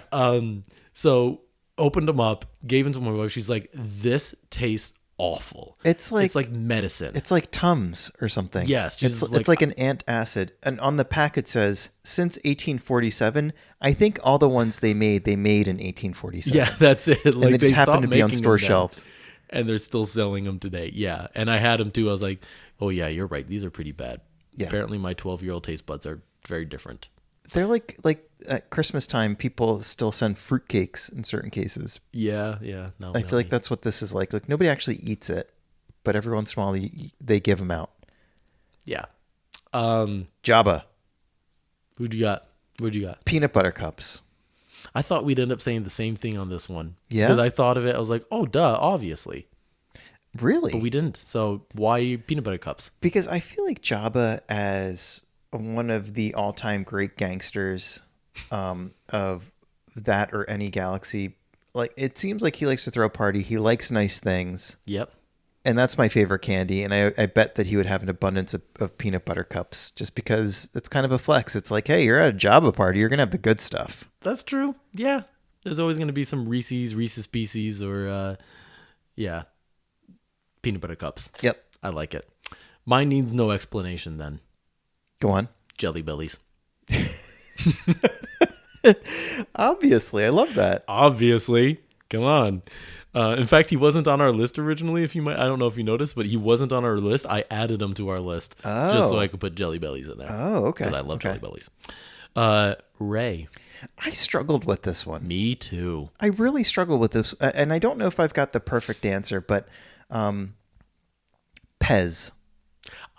So opened them up, gave them to my wife. She's like, this tastes awful.
It's like
medicine.
It's like Tums or something.
Yes,
it's like an antacid. And on the pack it says, since 1847, I think all the ones they made in 1847.
Yeah, that's it. Like,
and they just happen to be on store shelves.
And they're still selling them today. Yeah. And I had them too. I was like, oh yeah, you're right. These are pretty bad. Yeah. Apparently my 12-year-old taste buds are very different.
They're like at Christmas time, people still send fruitcakes in certain cases.
Yeah. No,
I feel like that's what this is like. Like nobody actually eats it, but every once in a while they give them out.
Yeah.
Jabba.
Who'd you got?
Peanut butter cups.
I thought we'd end up saying the same thing on this one.
Yeah.
Because I thought of it. I was like, oh, duh, obviously.
Really?
But we didn't. So why peanut butter cups?
Because I feel like Jabba as one of the all-time great gangsters of that or any galaxy. Like, it seems like he likes to throw a party. He likes nice things.
Yep.
And that's my favorite candy. And I bet that he would have an abundance of peanut butter cups just because it's kind of a flex. It's like, hey, you're at a Jabba party. You're going to have the good stuff.
That's true. Yeah. There's always going to be some Reese's Pieces, or, peanut butter cups.
Yep.
I like it. Mine needs no explanation then.
Go on.
Jelly Bellies.
Obviously. I love that.
Obviously. Come on. In fact, he wasn't on our list originally. I don't know if you noticed, but he wasn't on our list. I added him to our list just so I could put Jelly Bellies in there.
Oh, okay.
Because I love Jelly Bellies. Ray.
I struggled with this one.
Me too.
I really struggled with this. And I don't know if I've got the perfect answer, but Pez.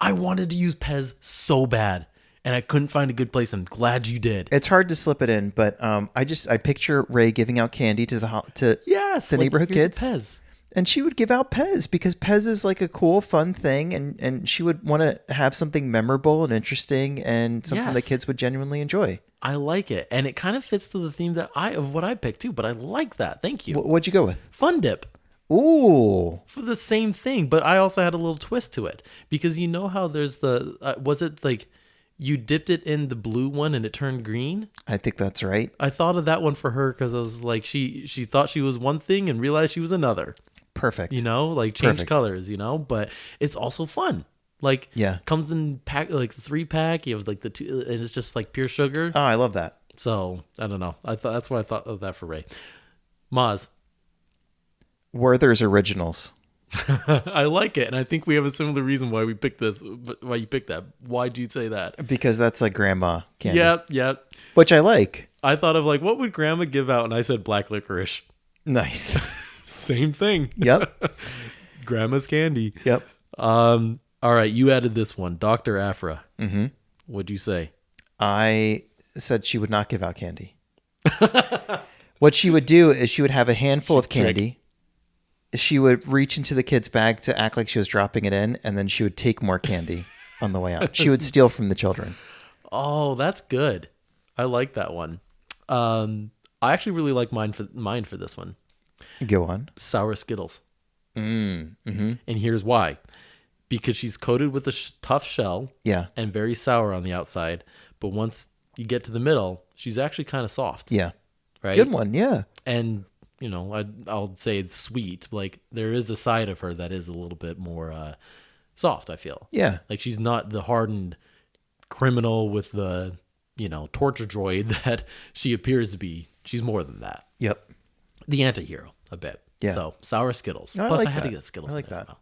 I wanted to use Pez so bad, and I couldn't find a good place. I'm glad you did.
It's hard to slip it in, but I picture Ray giving out candy to the neighborhood kids.
Pez.
And she would give out Pez because Pez is like a cool, fun thing, and she would want to have something memorable and interesting and something that kids would genuinely enjoy.
I like it, and it kind of fits to the theme of what I picked too. But I like that. Thank you.
What'd you go with?
Fun Dip.
Ooh.
for the same thing, but I also had a little twist to it because you know how there's the was it like you dipped it in the blue one and it turned green?
I think that's right.
I thought of that one for her because I was like she thought she was one thing and realized she was another.
Perfect.
You know, like change
Perfect.
colors. You know, but it's also fun. Like comes in pack like the 3-pack. You have like the 2, and it's just like pure sugar.
Oh, I love that.
So I don't know. I thought that's why I thought of that for Ray. Maz.
Werther's Originals.
I like it, and I think we have a similar reason why we picked this. Why you picked that? Why'd you say that?
Because that's like grandma candy.
Yep.
Which I like.
I thought of like, what would grandma give out? And I said black licorice.
Nice.
Same thing.
Yep.
Grandma's candy.
Yep.
All right, you added this one, Dr. Aphra.
Mm-hmm.
What'd you say?
I said she would not give out candy. What she would do is she would have a handful of candy. She would reach into the kid's bag to act like she was dropping it in, and then she would take more candy on the way out. She would steal from the children.
Oh, that's good. I like that one. I actually really like mine for this one.
Go on.
Sour Skittles.
Mm-hmm.
And here's why. Because she's coated with a tough shell.
Yeah.
And very sour on the outside. But once you get to the middle, she's actually kind of soft.
Yeah.
Right?
Good one. Yeah.
And, you know, I'll say it's sweet. Like, there is a side of her that is a little bit more soft, I feel.
Yeah.
Like, she's not the hardened criminal with the, you know, torture droid that she appears to be. She's more than that.
Yep.
The anti-hero, a bit.
Yeah.
So, sour Skittles.
No,
Plus,
like
I had to
that.
get Skittles.
I like
in there
that.
as well.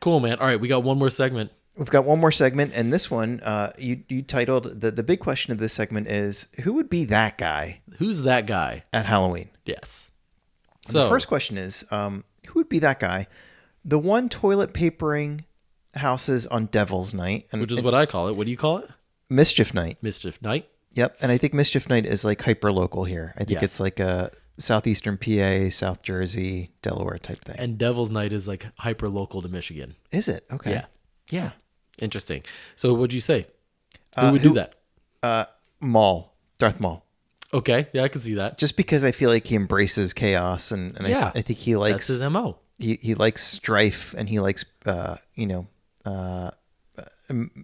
Cool, man. All right, we got one more segment.
We've got one more segment, and this one, you titled, the big question of this segment is, who would be that guy
Who's that guy?
at Halloween?
Yes.
So the first question is, who would be that guy? The one toilet papering houses on Devil's Night.
Which is what I call it. What do you call it?
Mischief Night.
Mischief Night.
Yep. And I think Mischief Night is like hyper local here. I think it's like a southeastern PA, South Jersey, Delaware type thing.
And Devil's Night is like hyper local to Michigan.
Is it? Okay.
Yeah. Yeah. Interesting. So what'd you say? Who would do that?
Maul. Darth Maul.
Okay. Yeah, I can see that.
Just because I feel like he embraces chaos and
Yeah.
I think he likes
That's his MO.
he likes strife and he likes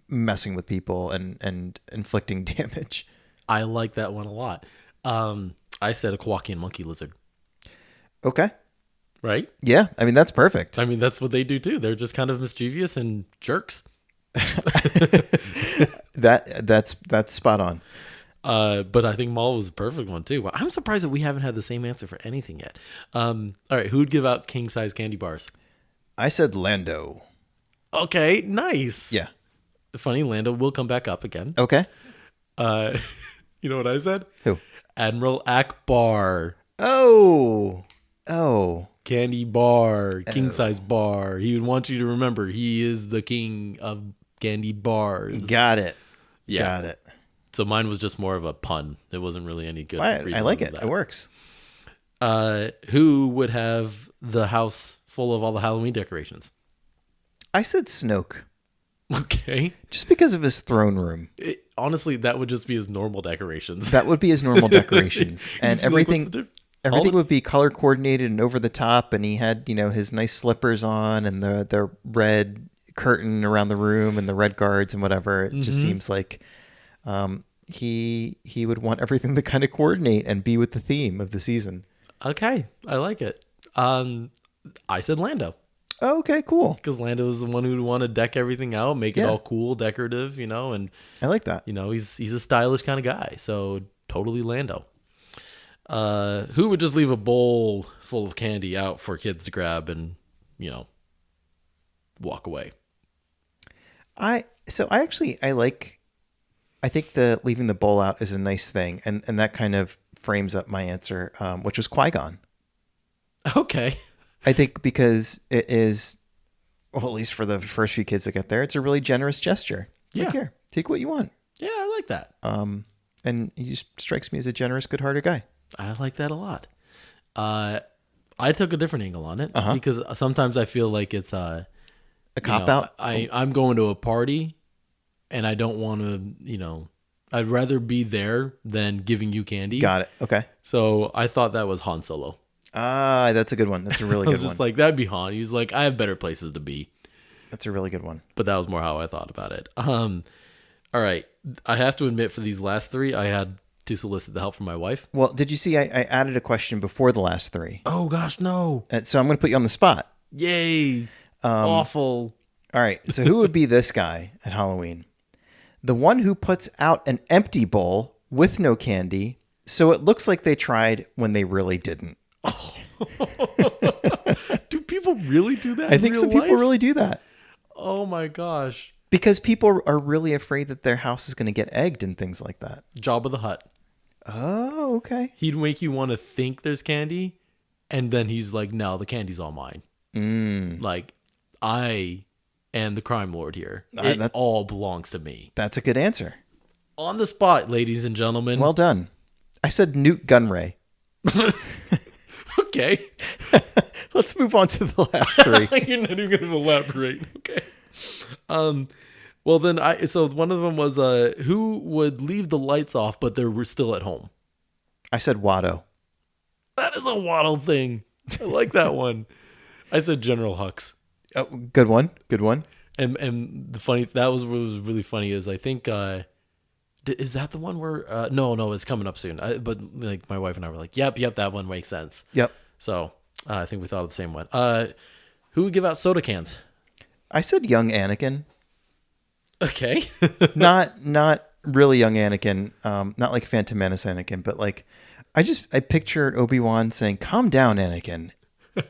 messing with people and inflicting damage.
I like that one a lot. I said a Kowakian monkey lizard.
Okay.
Right?
Yeah. I mean, that's perfect.
I mean, that's what they do too. They're just kind of mischievous and jerks.
That's spot on.
But I think Maul was a perfect one too. I'm surprised that we haven't had the same answer for anything yet. All right, who'd give out king size candy bars?
I said Lando.
Okay, nice.
Yeah.
Funny, Lando will come back up again.
Okay.
You know what I said?
Who?
Admiral Akbar.
Oh.
Candy bar, king size bar. He would want you to remember he is the king of candy bars.
Got it.
Yeah.
Got it.
So mine was just more of a pun. It wasn't really any good.
I
reason
like
for
it.
that.
It works.
Who would have the house full of all the Halloween decorations?
I said Snoke.
Okay.
Just because of his throne room.
Honestly, that would just be his normal decorations.
That would be his normal decorations. And
Just be like,
everything
what's the
everything would be color coordinated and over the top, and he had, his nice slippers on and the red curtain around the room and the red guards and whatever. It just seems like he would want everything to kind of coordinate and be with the theme of the season.
Okay, I like it. I said Lando.
Oh, okay, cool.
Because Lando is the one who'd want to deck everything out, make it all cool, decorative, and
I like that.
He's a stylish kind of guy. So totally Lando. Who would just leave a bowl full of candy out for kids to grab and, walk away?
I think the leaving the bowl out is a nice thing, and that kind of frames up my answer, which was Qui-Gon.
Okay.
I think because it is, well, at least for the first few kids that get there, it's a really generous gesture. It's like, here, take what you want.
Yeah, I like that.
And he just strikes me as a generous, good-hearted guy.
I like that a lot. I took a different angle on it because sometimes I feel like it's a
cop-out.
I'm going to a party and I don't want to, I'd rather be there than giving you candy.
Got it. Okay.
So I thought that was Han Solo.
That's a good one. That's a really
I
good
was just
one.
like, that'd be Han. He was like, I have better places to be.
That's a really good one.
But that was more how I thought about it. All right. I have to admit, for these last three, I had to solicit the help from my wife.
Well, did you see I added a question before the last three?
Oh, gosh, no.
So I'm going to put you on the spot.
Yay. Awful.
All right. So who would be this guy at Halloween? The one who puts out an empty bowl with no candy, so it looks like they tried when they really didn't.
Do people really do that?
I think some people
life?
really do that.
Oh, my gosh.
Because people are really afraid that their house is going to get egged and things like that.
Jabba the Hutt.
Oh, okay.
He'd make you want to think there's candy, and then he's like, no, the candy's all mine. Like, I am the crime lord here. It all belongs to me.
That's a good answer.
On the spot, ladies and gentlemen.
Well done. I said Newt Gunray.
Okay.
Let's move on to the last three.
You're not even going to elaborate. Okay. Well, then so one of them was who would leave the lights off, but they were still at home.
I said Watto.
That is a Waddle thing. I like that one. I said General Hux.
Oh, good one. Good one.
And the funny that was what was really funny is I think is that the one where no it's coming up soon. But like my wife and I were like, yep, that one makes sense.
Yep.
So I think we thought of the same one. Who would give out soda cans?
I said young Anakin.
Okay.
not really young Anakin. Not like Phantom Menace Anakin, but like I pictured Obi-Wan saying, "Calm down, Anakin.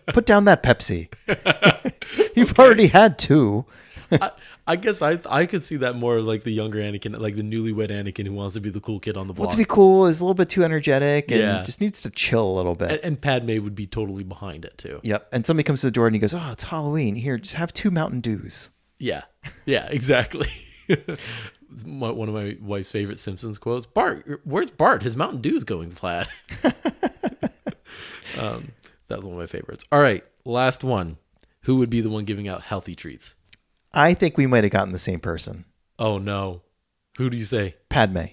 Put down that Pepsi. You've already had two."
I guess I could see that more like the younger Anakin, like the newlywed Anakin who wants to be the cool kid on the block.
Wants to be cool, is a little bit too energetic, and just needs to chill a little bit.
And Padme would be totally behind it too.
Yep. And somebody comes to the door and he goes, "Oh, it's Halloween. Here, just have 2 Mountain Dews."
Yeah, exactly. One of my wife's favorite Simpsons quotes: "Bart, where's Bart? His Mountain Dew is going flat." That was one of my favorites. All right, last one. Who would be the one giving out healthy treats?
I think we might have gotten the same person.
Oh no, who do you say?
Padme.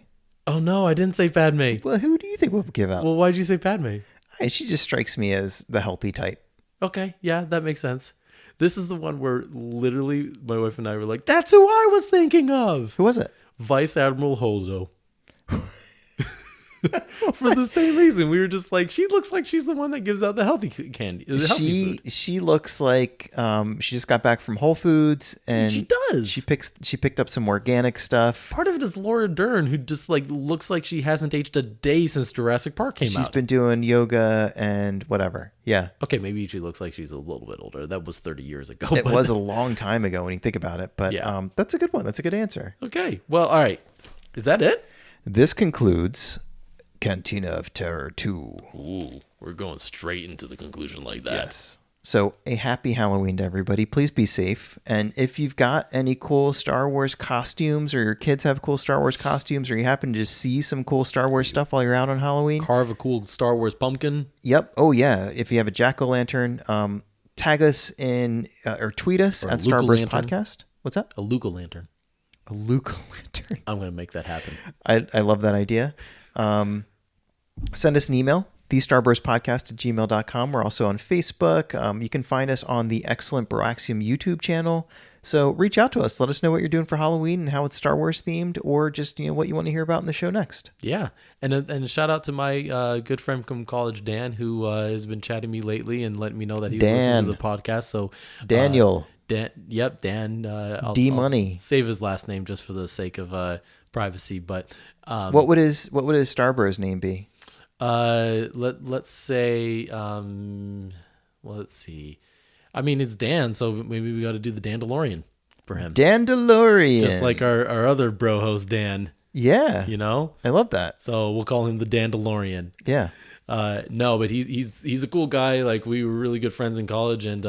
Oh no, I didn't say Padme.
Well, who do you think would give out?
Well, why'd you say Padme?
She just strikes me as the healthy type.
Okay, yeah, that makes sense. This is the one where literally my wife and I were like, that's who I was thinking of.
Who was it?
Vice Admiral Holdo. For the same reason. We were just like, she looks like she's the one that gives out the healthy candy.
She looks like she just got back from Whole Foods, and
she does.
She picked up some organic stuff.
Part of it is Laura Dern, who just like looks like she hasn't aged a day since Jurassic Park came out.
She's been doing yoga and whatever. Yeah.
Okay, maybe she looks like she's a little bit older. That was 30 years ago.
It was a long time ago when you think about it, but that's a good one. That's a good answer.
Okay. Well, all right. Is that it?
This concludes Cantina of Terror 2.
Ooh, we're going straight into the conclusion like that.
Yes. So a happy Halloween to everybody. Please be safe. And if you've got any cool Star Wars costumes, or your kids have cool Star Wars costumes, or you happen to just see some cool Star Wars stuff while you're out on Halloween.
Carve a cool Star Wars pumpkin.
Yep. Oh, yeah. If you have a jack-o'-lantern, tag us in or tweet us at Starburst Podcast. What's that?
A Luca lantern.
A Luca lantern.
I'm going to make that happen.
I love that idea. Send us an email, thestarburstpodcast@gmail.com. We're also on Facebook. You can find us on the excellent BROAXIUM YouTube channel. So reach out to us. Let us know what you're doing for Halloween and how it's Star Wars themed, or just what you want to hear about in the show next.
Yeah. And a shout out to my good friend from college, Dan, who has been chatting me lately and letting me know that he was listening to the podcast. So
Daniel.
Dan. I'll
D-Money.
Save his last name just for the sake of privacy. But
what would his Starbros name be?
Let's say let's see. I mean, it's Dan, so maybe we got to do the Dandalorian for him.
Dandalorian,
just like our other bro host Dan.
Yeah,
I
love that.
So we'll call him the Dandalorian.
Yeah.
No, but he's a cool guy. Like, we were really good friends in college, and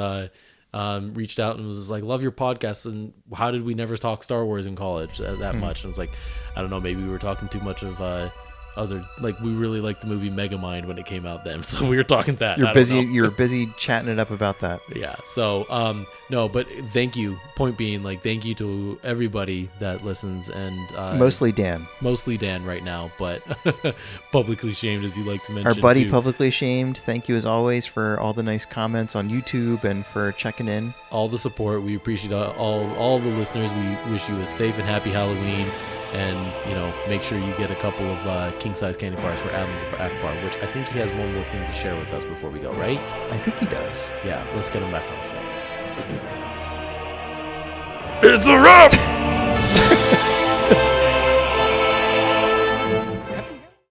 reached out and was like, love your podcast. And how did we never talk Star Wars in college that much? And I was like, I don't know, maybe we were talking too much of other, like we really liked the movie Megamind when it came out then, so we were talking that.
You're busy chatting it up about that.
Yeah. So no, but thank you. Point being, like, thank you to everybody that listens, and
mostly Dan
right now, but publicly shamed, as you like to mention.
Our buddy
too.
Publicly Shamed. Thank you as always for all the nice comments on YouTube and for checking in.
All the support. We appreciate all the listeners. We wish you a safe and happy Halloween. And, make sure you get a couple of king-size candy bars for Adam Akbar, which I think he has one more thing to share with us before we go, right?
I think he does.
Yeah, let's get him back on the show. It's a wrap!